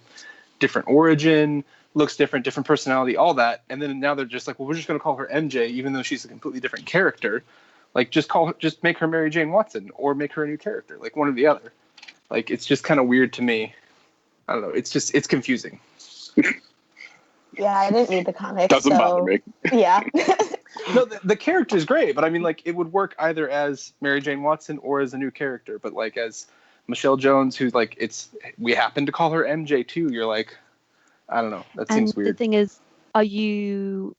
different origin, looks different personality, all that. And then now they're just like, well, we're just going to call her MJ, even though she's a completely different character. Like just make her Mary Jane Watson or make her a new character, like one or the other. Like, it's just kind of weird to me. I don't know. It's confusing. Yeah, I didn't read the comics. Doesn't bother me. Yeah. No, the character's great, but I mean, like, it would work either as Mary Jane Watson or as a new character. But like as Michelle Jones, who's like, we happen to call her MJ too. You're like, I don't know. That seems And the weird. thing is, are you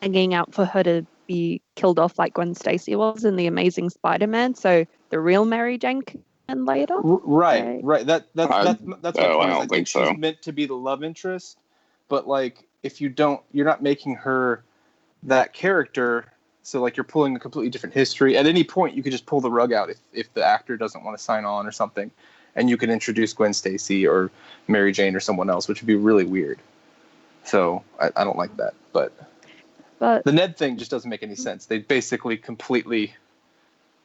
hanging out for her to be killed off like Gwen Stacy was in The Amazing Spider-Man? So the real Mary Jane can come in later? Right. That's my point. I Is don't think so. she's meant to be the love interest, but like if you're not making her that character. So like you're pulling a completely different history. At any point, you could just pull the rug out if the actor doesn't want to sign on or something, and you can introduce Gwen Stacy or Mary Jane or someone else, which would be really weird. So I don't like that. But the Ned thing just doesn't make any sense. They basically completely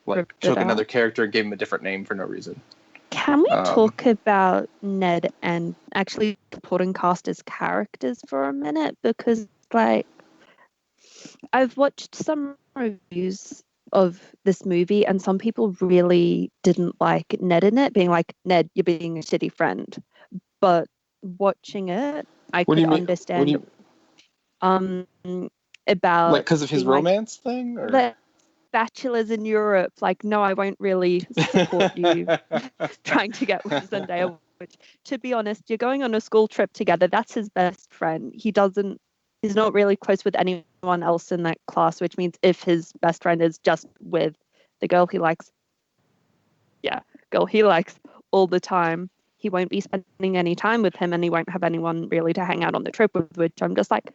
like took another character and gave him a different name for no reason. Can we talk about Ned and actually supporting cast as characters for a minute? Because like I've watched some reviews of this movie and some people really didn't like Ned in it, being like, Ned, you're being a shitty friend. But watching it, I could understand about like because of his romance thing or the bachelors in Europe, like, no, I won't really support you trying to get with Zendaya, which to be honest, you're going on a school trip together. That's his best friend. He's not really close with anyone else in that class, which means if his best friend is just with the girl he likes all the time, he won't be spending any time with him and he won't have anyone really to hang out on the trip with, which I'm just like,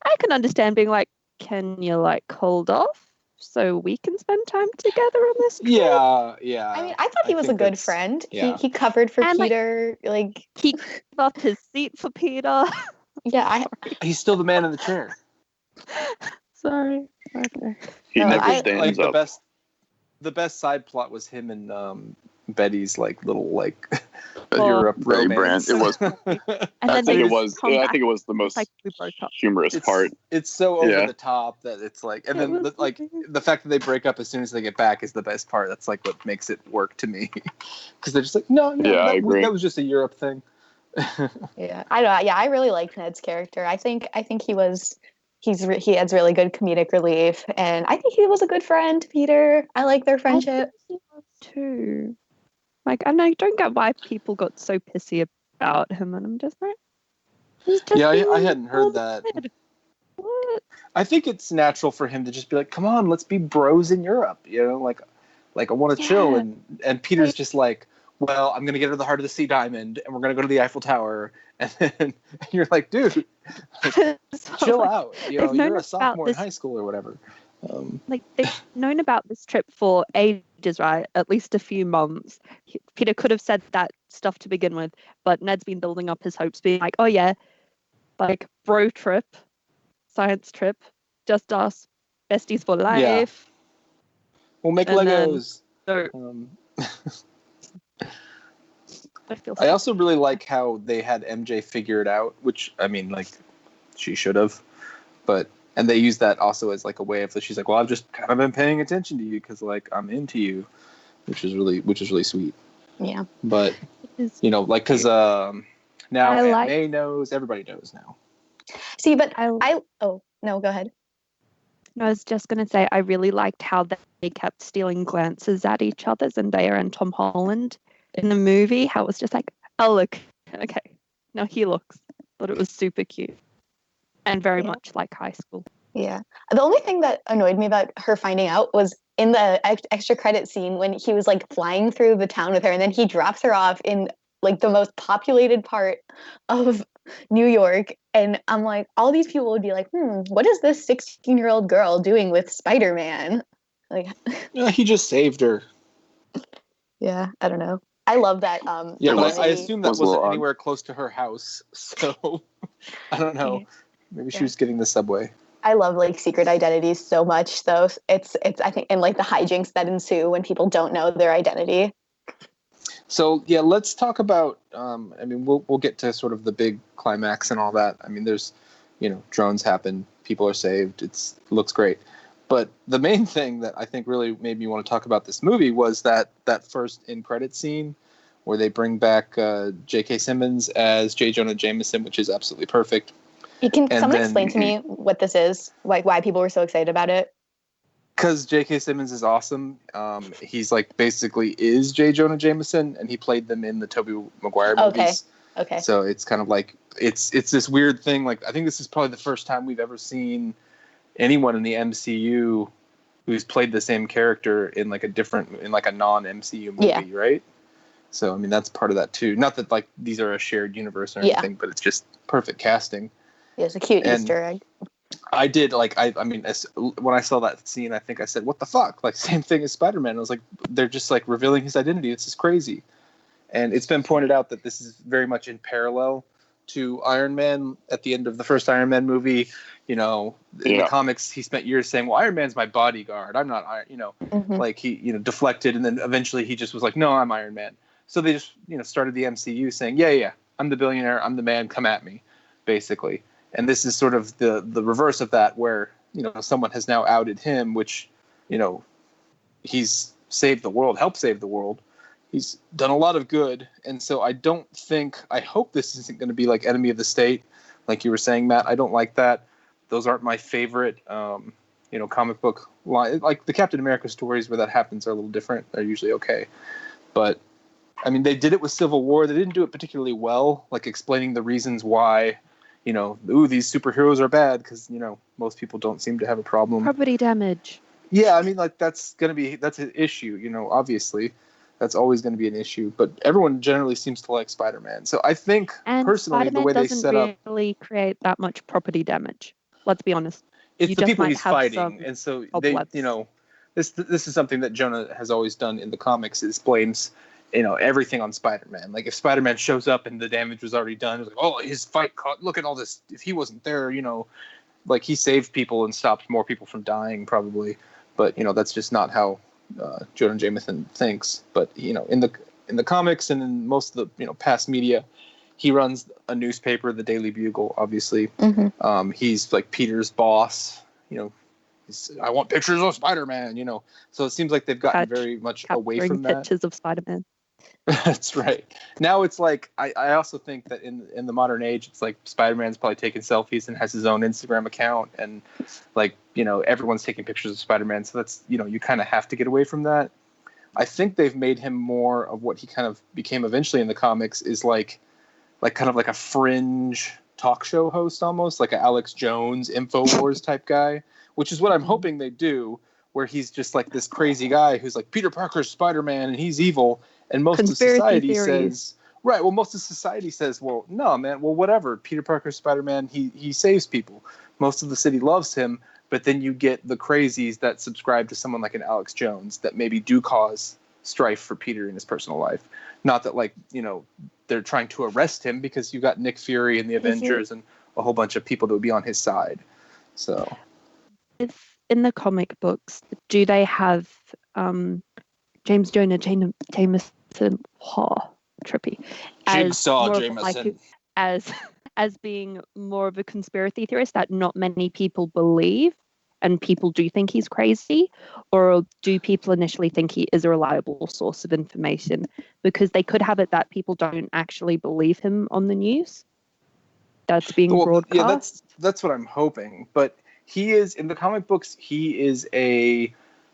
I can understand being like, can you like hold off so we can spend time together on this trip? Yeah. I mean, I thought he was a good friend. Yeah. He covered for And, Peter. Like he gave up his seat for Peter. yeah, He's still the man in the chair. Sorry. Okay. He No, never I- stands Like up. the best side plot was him and Betty's like little like Oh, Europe Betty romance. Brant. It was. And I then think they it was. come I back, think it was the most like we broke up. humorous part. It's so over Yeah. the top that it's like, and It then was like amazing. the fact that they break up as soon as they get back is the best part. That's like what makes it work to me, because they're just like, no, Yeah, I agree. that was just a Europe thing. yeah. I don't know. Yeah, I really liked Ned's character. I think he has really good comedic relief, and I think he was a good friend to Peter. I like their friendship. I think he was too. Like, and I don't get why people got so pissy about him, and I'm just like, he's just Yeah, being I hadn't heard old that. kid. What? I think it's natural for him to just be like, come on, let's be bros in Europe, like I want to chill, and Peter's just like, well, I'm gonna get her the Heart of the Sea Diamond, and we're gonna go to the Eiffel Tower, and then you're like, dude, chill out, you're a sophomore in high school or whatever. Like, they've known about this trip for ages, right? At least a few months. Peter could have said that stuff to begin with, but Ned's been building up his hopes, being like, oh yeah, like bro trip, science trip, just us, besties for life. Yeah. We'll make And Legos. I also really like how they had MJ figure it out, which I mean, like, she should have, and they use that also as like a way of she's like, well, I've just kind of been paying attention to you because like I'm into you, which is really sweet. Yeah. But like because now Aunt May knows, everybody knows now. See, but oh no, go ahead. No, I was just gonna say I really liked how they kept stealing glances at each other, Zendaya and Tom Holland in the movie. How it was just like, oh look, okay, now he looks. But it was super cute. And very much like high school. Yeah. The only thing that annoyed me about her finding out was in the extra credit scene when he was like flying through the town with her, and then he drops her off in like the most populated part of New York. And I'm like, all these people would be like, what is this 16-year-old girl doing with Spider-Man? Like, yeah, he just saved her. Yeah, I don't know. I love that. Yeah, but I assume that wasn't anywhere close to her house, so I don't know. Maybe she was getting the subway. I love like secret identities so much, though. It's I think, and like the hijinks that ensue when people don't know their identity. So yeah, let's talk about. I mean, we'll get to sort of the big climax and all that. I mean, there's, drones happen, people are saved. It looks great, but the main thing that I think really made me want to talk about this movie was that first in credit scene where they bring back J.K. Simmons as J. Jonah Jameson, which is absolutely perfect. Can someone explain to me what this is? Like why people were so excited about it? because J.K. Simmons is awesome. He's like basically is J. Jonah Jameson, and he played them in the Tobey Maguire movies. Okay. So it's kind of like it's this weird thing. Like I think this is probably the first time we've ever seen anyone in the MCU who's played the same character in like a non-MCU movie, right? So I mean that's part of that too. Not that like these are a shared universe or anything, but it's just perfect casting. Yeah, it's a cute Easter egg. I did like I mean when I saw that scene, I think I said, "What the fuck?" Like same thing as Spider-Man. I was like, they're just like revealing his identity. This is crazy. And it's been pointed out that this is very much in parallel to Iron Man. At the end of the first Iron Man movie, in the comics, he spent years saying, "Well, Iron Man's my bodyguard. I'm not Iron." Like he deflected, and then eventually he just was like, "No, I'm Iron Man." So they just started the MCU saying, "Yeah, I'm the billionaire. I'm the man. Come at me," basically. And this is sort of the reverse of that, where someone has now outed him, which he's saved the world, helped save the world. He's done a lot of good, and so I hope this isn't going to be like Enemy of the State, like you were saying, Matt. I don't like that. Those aren't my favorite, comic book line. Like the Captain America stories where that happens are a little different. They're usually okay, but I mean, they did it with Civil War. They didn't do it particularly well, like explaining the reasons why, these superheroes are bad, because most people don't seem to have a problem. Property damage. Yeah, I mean, like that's an issue. Obviously. That's always going to be an issue, but everyone generally seems to like Spider-Man. So I think personally, Spider-Man the way they set up, doesn't really create that much property damage. Let's be honest. It's the people he's fighting, and so they, this is something that Jonah has always done in the comics, is blames, everything on Spider-Man. Like if Spider-Man shows up and the damage was already done, it's like, oh, his fight caught. Look at all this. If he wasn't there, like he saved people and stopped more people from dying, probably. But that's just not how Jonah Jameson thinks. But in the comics and in most of the past media, he runs a newspaper, the Daily Bugle, obviously. He's like Peter's boss. I want pictures of Spider-Man. So it seems like they've gotten very much away from that. Pictures of Spider-Man. That's right. Now it's like I also think that in the modern age, it's like Spider-Man's probably taking selfies and has his own Instagram account, and like everyone's taking pictures of Spider-Man. So that's you kind of have to get away from that. I think they've made him more of what he kind of became eventually in the comics, is like kind of like a fringe talk show host, almost like an Alex Jones InfoWars type guy, which is what I'm hoping they do, where he's just like this crazy guy who's like Peter Parker's Spider-Man and he's evil. And most of society says, right. Well, most of society says, well, no, man. Well, whatever. Peter Parker's Spider-Man. He saves people. Most of the city loves him. But then you get the crazies that subscribe to someone like an Alex Jones that maybe do cause strife for Peter in his personal life. Not that they're trying to arrest him, because you got Nick Fury and the Avengers and a whole bunch of people that would be on his side. So, if in the comic books, do they have James Jonah Jameson, trippy, Jigsaw Jameson, as being more of a conspiracy theorist that not many people believe, and people do think he's crazy, or do people initially think he is a reliable source of information? Because they could have it that people don't actually believe him on the news that's being broadcast. Yeah, that's what I'm hoping. But he is, in the comic books, he is a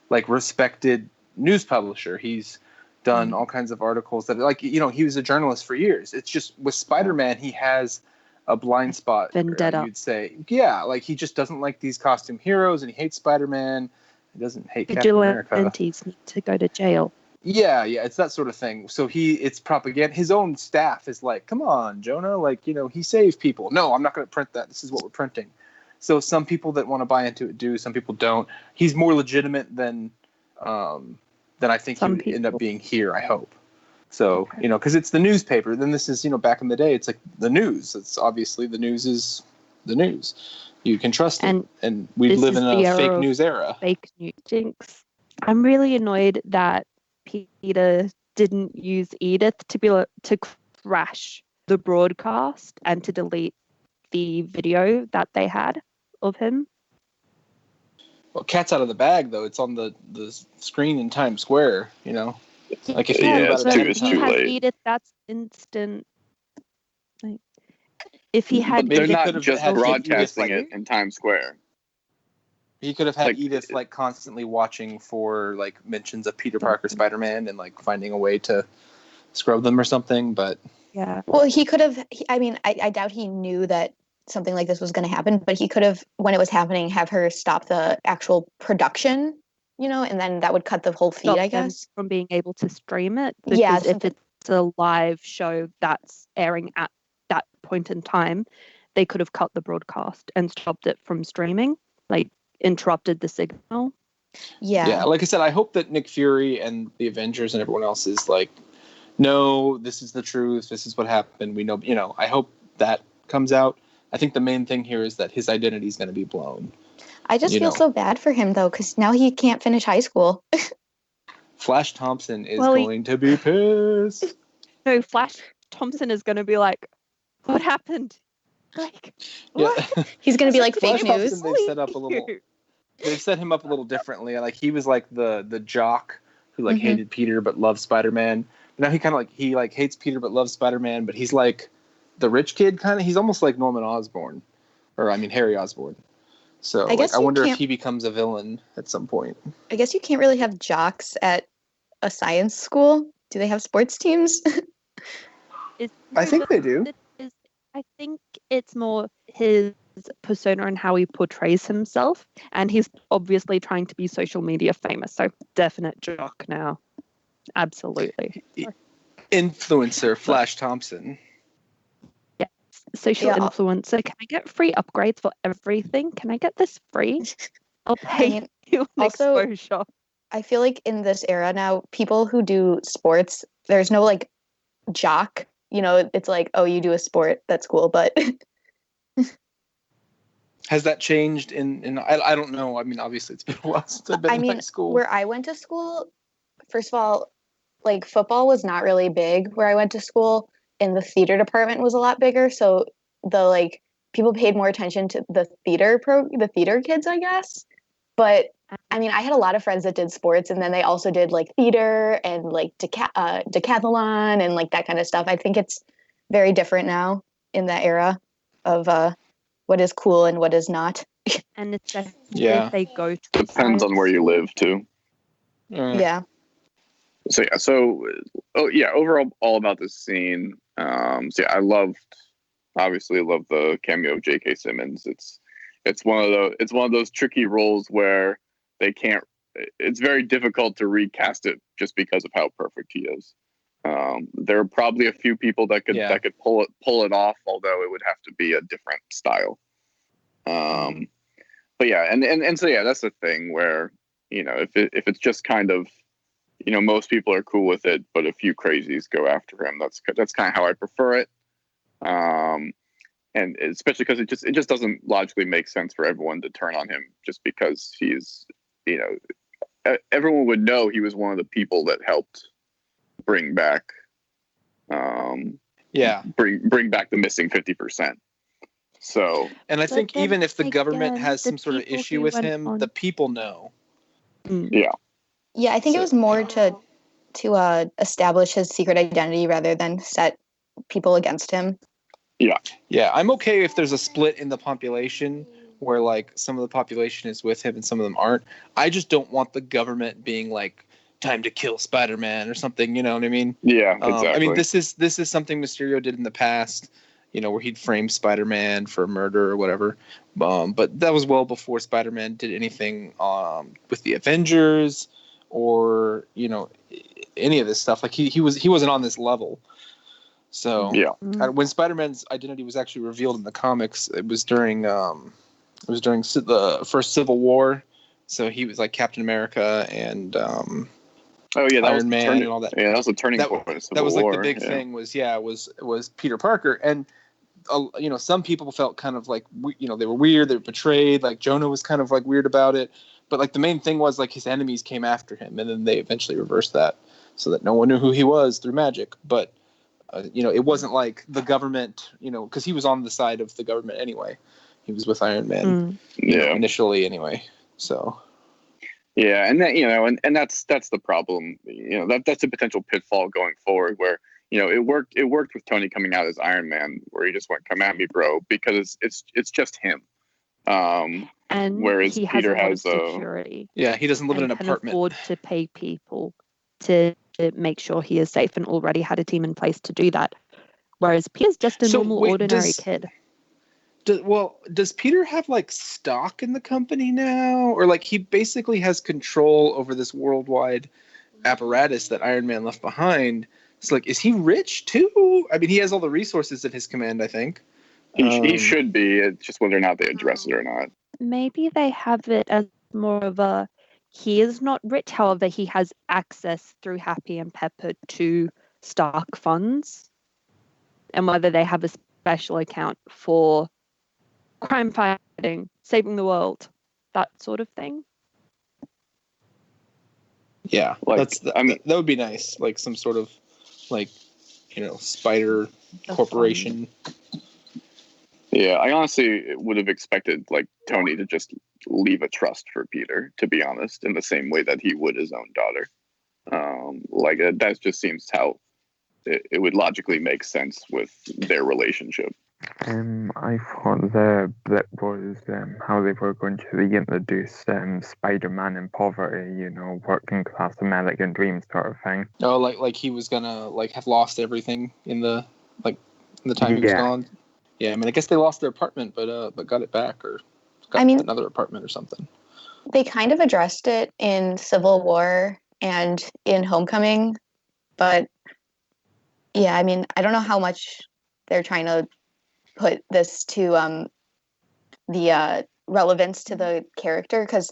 respected news publisher. He's done all kinds of articles that he was a journalist for years. It's just with Spider-Man, he has a blind spot. Vendetta. You'd say, he just doesn't like these costume heroes, and he hates Spider-Man. He doesn't hate Captain America. Vigilantes need to go to jail. Yeah, it's that sort of thing. So it's propaganda. His own staff is like, come on, Jonah, he saved people. No, I'm not going to print that. This is what we're printing. So some people that want to buy into it do. Some people don't. He's more legitimate than I think he would end up being here, I hope. So, because it's the newspaper. Then this is, back in the day, it's like the news. It's obviously the news is the news. You can trust it. And we live in a fake news era. Fake news jinx. I'm really annoyed that Peter didn't use Edith to crash the broadcast and to delete the video that they had of him. Well, cat's out of the bag, though. It's on the screen in Times Square, Like if it's too late. Edith, that's instant. If he had, but they're not just broadcasting it in Times Square. He could have had Like- Edith like constantly watching for like mentions of Peter Parker Spider-Man and like finding a way to scrub them or something. But Yeah. Well, he could have. I doubt he knew that something like this was going to happen, but he could have, when it was happening, have her stop the actual production, and then that would cut the whole feed, Stop I them guess. from being able to stream it. Yeah, Because if something- it's a live show that's airing at that point in time, they could have cut the broadcast and stopped it from streaming, like interrupted the signal. Yeah. like I said, I hope that Nick Fury and the Avengers and everyone else is like, no, this is the truth. This is what happened. We know, I hope that comes out. I think the main thing here is that his identity is going to be blown. I just you feel know. so bad for him though, because now he can't finish high school. Flash Thompson is Well, going to be pissed. No, Flash Thompson is going to be like, what happened? Like, what? Yeah. He's gonna be like Flash fake Thompson, news. they've set up a little. They've set him up a little differently. Like he was like the jock who like Mhm. hated Peter but loved Spider-Man. Now he kind of like hates Peter but loves Spider-Man. But he's like the rich kid kind of. He's almost like Norman Osborn, or I mean Harry Osborn. So I guess I you wonder if can't- he becomes a villain at some point. I guess you can't really have jocks at a science school. Do they have sports teams? I think they do. I think it's more his persona and how he portrays himself, and he's obviously trying to be social media famous. So definite jock now, absolutely. Influencer Flash Thompson. Social Yeah. influencer. Can I get free upgrades for everything? Can I get this free? I'll I pay mean, you an also- exposure. I feel like in this era now, people who do sports, there's no like jock. It's like, oh, you do a sport, that's cool. But Has that changed I don't know. I mean, obviously it's been a while since I've been in high school. where I went to school, first of all, like football was not really big where I went to school, and the theater department was a lot bigger. So the like people paid more attention to the theater kids, I guess. But I mean, I had a lot of friends that did sports, and then they also did like theater and like decathlon and like that kind of stuff. I think it's very different now in that era of what is cool and what is not. And especially Yeah. if they go to Depends on where you live too. Yeah. Overall, all about this scene. I obviously love the cameo of J.K. Simmons. It's one of those tricky roles where they can't. It's very difficult to recast it just because of how perfect he is. There are probably a few people that could pull it off, although it would have to be a different style. But yeah, and so yeah, that's the thing where if it's just kind of most people are cool with it, but a few crazies go after him. That's kind of how I prefer it. And especially because it just doesn't logically make sense for everyone to turn on him just because he's everyone would know he was one of the people that helped bring back bring back the missing 50%. So, and I But think then even if the government again, has the some sort of people issue who with went him, on- the people know. Yeah, I think it So- was more to establish his secret identity rather than set people against him. Yeah, I'm okay if there's a split in the population where like some of the population is with him and some of them aren't. I just don't want the government being like time to kill Spider-Man or something, you know what I mean? yeah, exactly. I mean this is something Mysterio did in the past, where he'd frame Spider-Man for murder or whatever. But that was well before Spider-Man did anything with the Avengers or, any of this stuff. Like he wasn't on this level. So yeah. when Spider-Man's identity was actually revealed in the comics, it was during the first Civil War. So he was like Captain America and Iron Man and all that. Yeah, that was a turning point. In Civil that was like War, the big thing was Peter Parker, and some people felt kind of like they were weird, they were betrayed. Like Jonah was kind of like weird about it, but like the main thing was like his enemies came after him, and then they eventually reversed that so that no one knew who he was through magic. But it wasn't like the government, because he was on the side of the government anyway. He was with Iron Man, initially anyway. So. Yeah, and that and that's the problem. That's a potential pitfall going forward where it worked with Tony coming out as Iron Man, where he just went, "Come at me, bro," because it's just him. And Whereas he has Peter a lot of has a security Yeah, he doesn't live in and an can apartment. afford to pay people to make sure he is safe and already had a team in place to do that. Whereas Peter's just a So, normal, wait, ordinary kid. Does Peter have like stock in the company now, or like he basically has control over this worldwide apparatus that Iron Man left behind? It's like, is he rich too? I mean, he has all the resources at his command, I think. he should be. It's just whether or not they address it or not. Maybe they have it as more of a he is not rich, however, he has access through Happy and Pepper to Stark funds, and whether they have a special account for crime fighting, saving the world, that sort of thing. Yeah, Like, that would be nice, like some sort of like spider corporation. Yeah, I honestly would have expected like Tony to just leave a trust for Peter, to be honest, in the same way that he would his own daughter. That just seems how it would logically make sense with their relationship. I thought the blip was how they were going to reintroduce Spider-Man in poverty, working class American dream sort of thing. Oh, like he was gonna like have lost everything in the time he was gone. Yeah, I mean, I guess they lost their apartment, but got it back, or got another apartment or something. They kind of addressed it in Civil War and in Homecoming, but yeah, I mean, I don't know how much they're trying to put this to the relevance to the character, because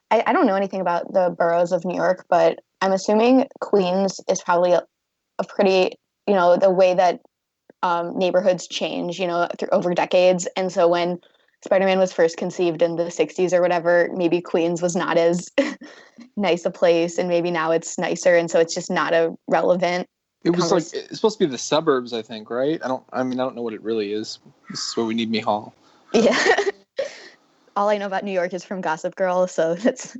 I don't know anything about the boroughs of New York, but I'm assuming Queens is probably a pretty, the way that neighborhoods change, over decades. And so when Spider-Man was first conceived in the 60s or whatever, maybe Queens was not as nice a place, and maybe now it's nicer. And so it's just not a relevant. It was it's supposed to be the suburbs, I think, right? I don't know what it really is. This is where we need me Hall. Yeah. All I know about New York is from Gossip Girl, so that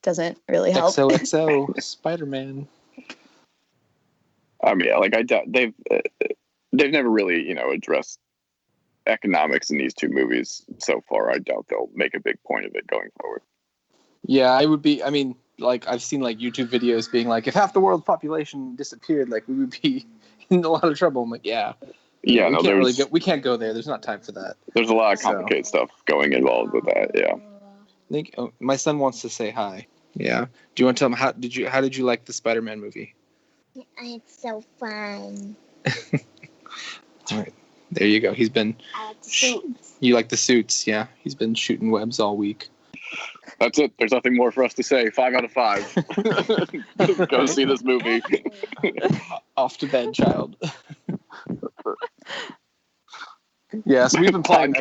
doesn't really help. XOXO Spider-Man. I mean, I doubt they've never really addressed economics in these two movies so far. I doubt they'll make a big point of it going forward. Yeah, I would be. I mean, like I've seen like YouTube videos being like, if half the world's population disappeared, like we would be in a lot of trouble. I'm like, yeah, we can't go there. There's not time for that. There's a lot of complicated stuff involved with that. Yeah. My son wants to say hi. Yeah. Do you want to tell him how did you like the Spider-Man movie? It's so fun. All right. There you go. He's been. I like the suits. You like the suits, yeah. He's been shooting webs all week. That's it. There's nothing more for us to say. 5 out of 5. Go see this movie. Off to bed, child. Yeah, so we've been playing.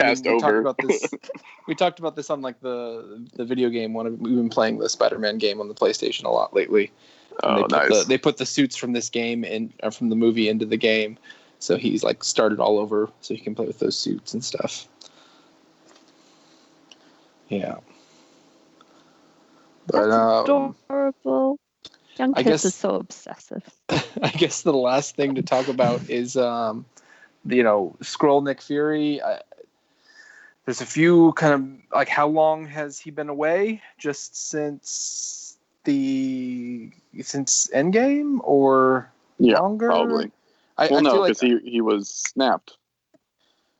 We talked about this on like the video game one. We've been playing the Spider-Man game on the PlayStation a lot lately. And nice. They put the suits from this game from the movie into the game, so he's like started all over, so he can play with those suits and stuff. Yeah. But that's adorable. Young kids are so obsessive. I guess the last thing to talk about is Skrull Nick Fury. There's a few kind of like, how long has he been away? Just since Endgame, or longer? Probably. I feel because he was snapped.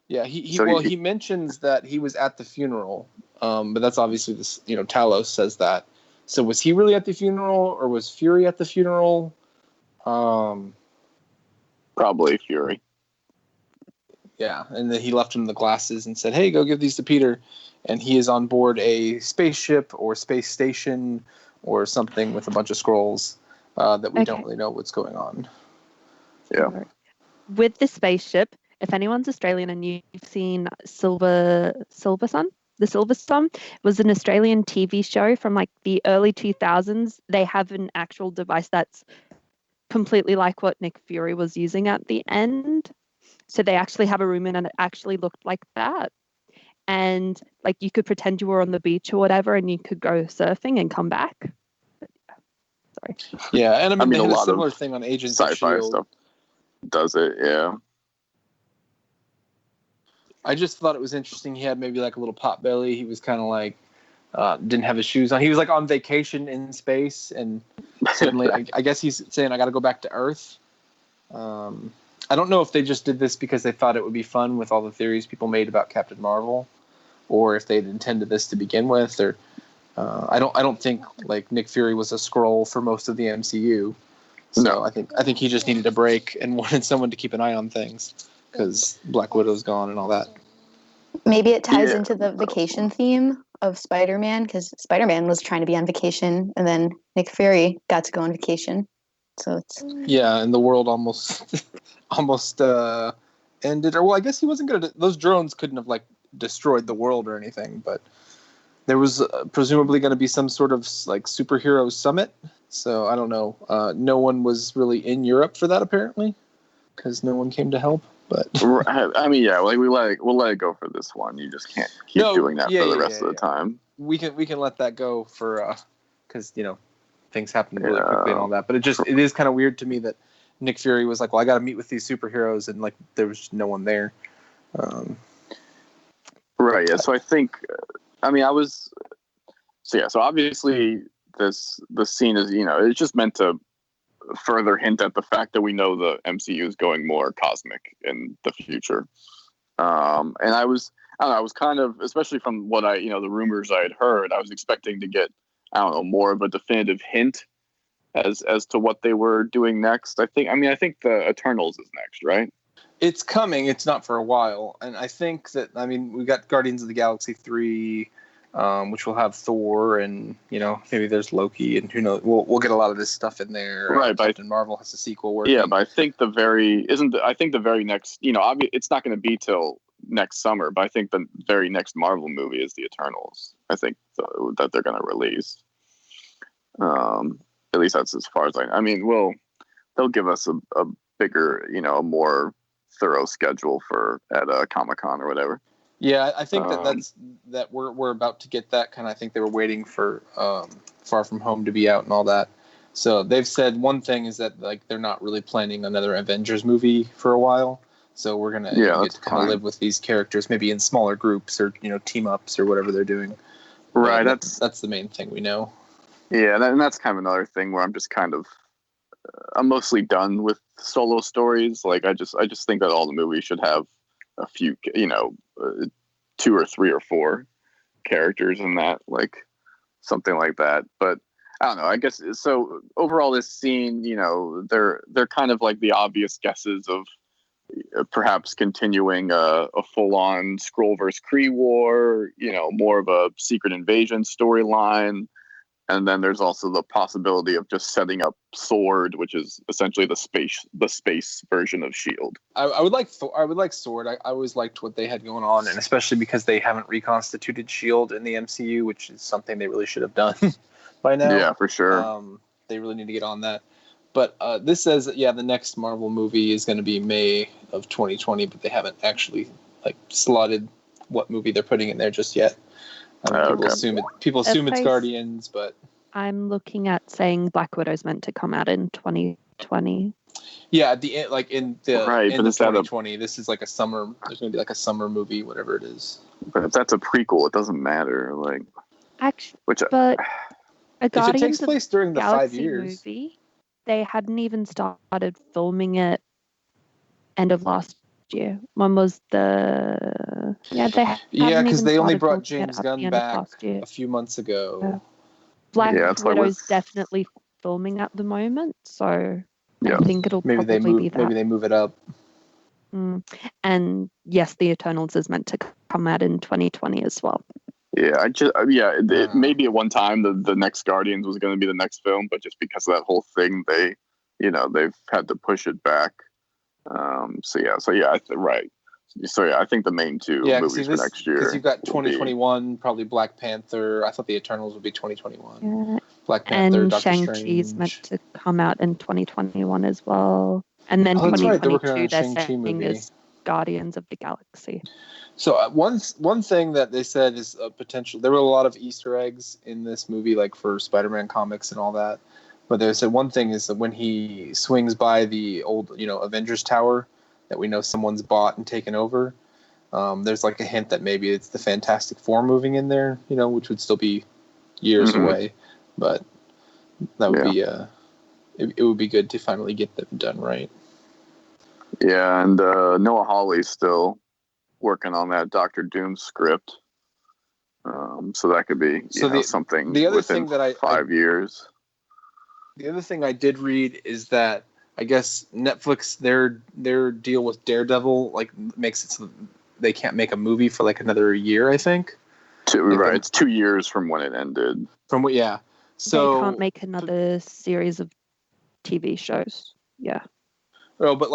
Yeah, he mentions that he was at the funeral, but that's obviously this. Talos says that. So was he really at the funeral, or was Fury at the funeral? Probably Fury. Yeah, and then he left him the glasses and said, "Hey, go give these to Peter." And he is on board a spaceship or space station or something with a bunch of Skrulls that we don't really know what's going on. Yeah. With the spaceship, if anyone's Australian and you've seen Silver Sun, The Silver Sun was an Australian TV show from like the early 2000s. They have an actual device that's completely like what Nick Fury was using at the end. So they actually have a room in, and it actually looked like that. And like you could pretend you were on the beach or whatever, and you could go surfing and come back. But, sorry. Yeah, and I mean they a had a lot similar of thing on Agents sci-fi of S.H.I.E.L.D. stuff does it, yeah. I just thought it was interesting. He had maybe like a little pot belly. He was kind of like didn't have his shoes on. He was like on vacation in space, and suddenly, I guess he's saying, "I got to go back to Earth." I don't know if they just did this because they thought it would be fun with all the theories people made about Captain Marvel, or if they'd intended this to begin with. Or I don't think like Nick Fury was a Skrull for most of the MCU. So No. I think he just needed a break and wanted someone to keep an eye on things because Black Widow's gone and all that. Maybe it ties Yeah. into the vacation theme of Spider-Man, because Spider-Man was trying to be on vacation, and then Nick Fury got to go on vacation. So it's Yeah, and the world almost ended. Or well, I guess he wasn't gonna. Those drones couldn't have like destroyed the world or anything, but there was presumably going to be some sort of like superhero summit. So I don't know. No one was really in Europe for that apparently, because no one came to help. But I mean, yeah, like we'll let it go for this one. You just can't keep doing that for the rest of the time. We can let that go for because things happen really quickly and all that. But it is kind of weird to me that Nick Fury was like, well, I got to meet with these superheroes, and like there was no one there. Right. Yeah. So I think, I mean, so obviously the scene is, it's just meant to further hint at the fact that we know the MCU is going more cosmic in the future. And I don't know, I was kind of, especially from what the rumors I had heard, I was expecting to get, I don't know, more of a definitive hint as to what they were doing next. I think the Eternals is next, right? It's coming. It's not for a while. And I think that, we got Guardians of the Galaxy 3, which will have Thor, and maybe there's Loki, and who knows. We'll get a lot of this stuff in there. Right, Captain Marvel has a sequel working. Yeah, but I think the very next, it's not going to be till next summer, but I think the very next Marvel movie is the Eternals. I think that they're going to release. At least that's as far as they'll give us a bigger, a more thorough schedule at Comic-Con or whatever. Yeah, I think that we're about to get that kind of. I think they were waiting for Far From Home to be out and all that. So they've said one thing is that like they're not really planning another Avengers movie for a while. So we're gonna get to kind of live with these characters, maybe in smaller groups or team ups or whatever they're doing. Right, that's the main thing we know. Yeah, and that's kind of another thing where I'm just kind of I'm mostly done with solo stories. Like I just think that all the movies should have a few, 2 or 3 or 4 characters in that, like something like that. But I don't know. I guess so. Overall, this scene, they're kind of like the obvious guesses of perhaps continuing a full-on Skrull versus Kree war. More of a secret invasion storyline. And then there's also the possibility of just setting up S.W.O.R.D, which is essentially the space version of S.H.I.E.L.D. I would like S.W.O.R.D. I always liked what they had going on, and especially because they haven't reconstituted S.H.I.E.L.D. in the MCU, which is something they really should have done by now. Yeah, for sure. They really need to get on that. But this says that the next Marvel movie is going to be May of 2020, but they haven't actually slotted what movie they're putting in there just yet. People assume it's Guardians, but I'm looking at saying Black Widow's meant to come out in 2020. Yeah, at the end, end of 2020. This is like a summer. There's going to be like a summer movie, whatever it is. But if that's a prequel, it doesn't matter. Actually, but a Guardians if it takes place during the Galaxy 5 years, movie, they hadn't even started filming it end of last year. When was because they only brought James Gunn back a few months ago. Yeah. Black Widow's definitely filming at the moment, so I think it'll probably be that. Maybe they move it up. And yes, the Eternals is meant to come out in 2020 as well. Yeah, maybe at one time the next Guardians was going to be the next film, but just because of that whole thing, they've had to push it back. Right. So I think the main 2 movies for next year. Because you've got 2021, probably Black Panther. I thought the Eternals would be 2021. Yeah. Black Panther, and Doctor Shang-Chi's meant to come out in 2021 as well. And then 2022 they're saying is Guardians of the Galaxy. So one thing that they said is a potential. There were a lot of Easter eggs in this movie, like for Spider-Man comics and all that. But they said one thing is that when he swings by the old, Avengers Tower that we know someone's bought and taken over, There's like a hint that maybe it's the Fantastic Four moving in there, which would still be years away, but that would be it would be good to finally get them done right. Yeah, and Noah Hawley's still working on that Doctor Doom script, so that could be something the other within thing that 5 years. The other thing I did read is that I guess Netflix their deal with Daredevil like makes it so they can't make a movie for like another year. I think. It's 2 years from when it ended. So they can't make another series of TV shows. Yeah. Oh, but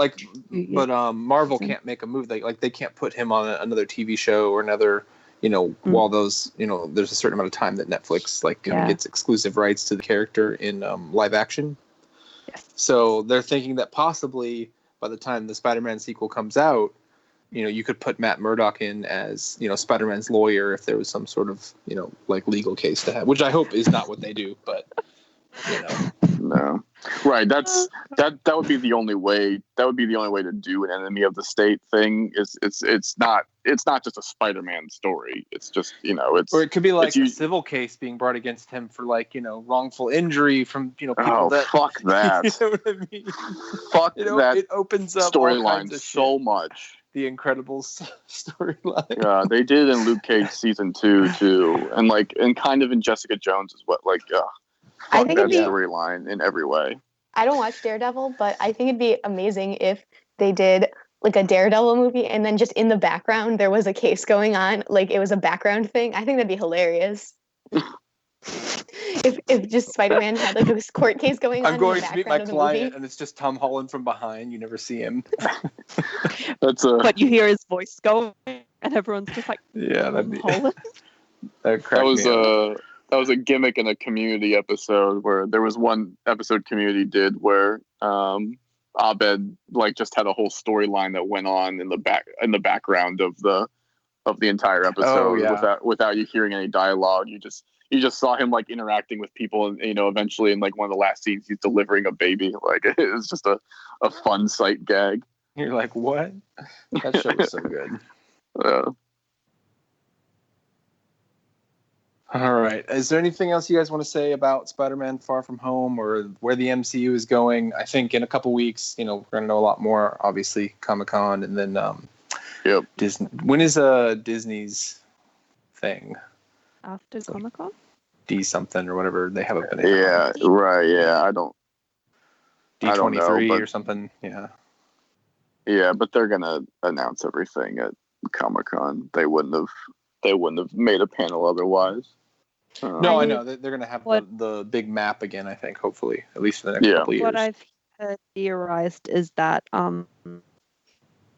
Marvel can't make a movie. They can't put him on another TV show or another. While those, there's a certain amount of time that Netflix gets exclusive rights to the character in live action. Yes. So they're thinking that possibly by the time the Spider-Man sequel comes out, you could put Matt Murdock in as, Spider-Man's lawyer if there was some sort of, legal case to have, which I hope is not what they do, but, No. Right. That would be the only way. That would be the only way to do an enemy of the state thing. It's not just a Spider-Man story. It's just, it's. Or it could be like a civil case being brought against him for wrongful injury from, people that. Fuck that. You know what I mean? Fuck that. It opens up storyline so much. The Incredibles storyline. They did in Luke Cage season 2 too, and kind of in Jessica Jones as well. I think that storyline in every way. I don't watch Daredevil, but I think it'd be amazing if they did a Daredevil movie and then just in the background there was a case going on, it was a background thing. I think that'd be hilarious. if just Spider-Man had a court case going on. I'm going to meet my client and it's just Tom Holland from behind. You never see him. But you hear his voice going and everyone's just like, yeah, that'd be Holland. That was a gimmick in a Community episode where there was one episode Community did where Abed just had a whole storyline that went on in the background of the entire episode without you hearing any dialogue. You just saw him interacting with people, and eventually in one of the last scenes he's delivering a baby. It was just a fun sight gag. You're like, what? That show was so good. All right. Is there anything else you guys want to say about Spider-Man Far From Home or where the MCU is going? I think in a couple weeks, we're going to know a lot more, obviously, Comic-Con, and then Disney. When is Disney's thing? After Comic-Con? D something or whatever. They haven't been right. Yeah, I don't D23 or something. Yeah. Yeah, but they're going to announce everything at Comic-Con. They wouldn't have made a panel otherwise. No, I know. They're going to have the big map again, I think, hopefully, at least for the next couple of years. What I've heard theorized is that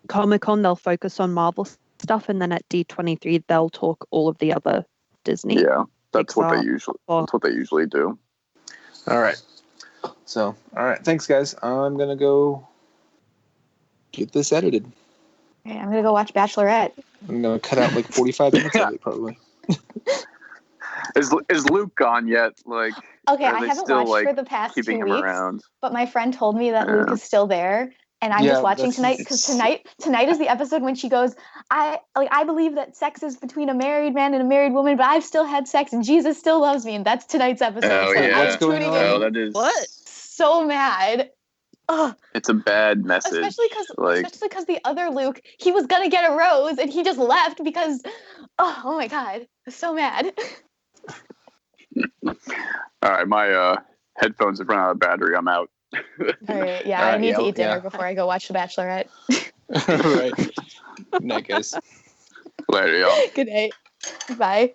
Comic-Con, they'll focus on Marvel stuff, and then at D23, they'll talk all of the other Disney. Yeah, that's what they usually do. All right. So, all right. Thanks, guys. I'm going to go get this edited. Okay, I'm going to go watch Bachelorette. I'm going to cut out 45 minutes of it, probably. Is Luke gone yet? Okay, I haven't watched for the past 2 weeks, around? But my friend told me that Luke is still there, and I'm just watching tonight because tonight is the episode when she goes, I believe that sex is between a married man and a married woman, but I've still had sex and Jesus still loves me, and that's tonight's episode. Oh, so yeah. What's going on? Oh, that is what? So mad. Ugh. It's a bad message. Especially because the other Luke, he was gonna get a rose and he just left because, oh my god, I'm so mad. All right, my headphones have run out of battery. I'm out. All right, yeah, I need to eat dinner before I go watch The Bachelorette. All right. Good night, guys. Later, y'all. Good night. Bye.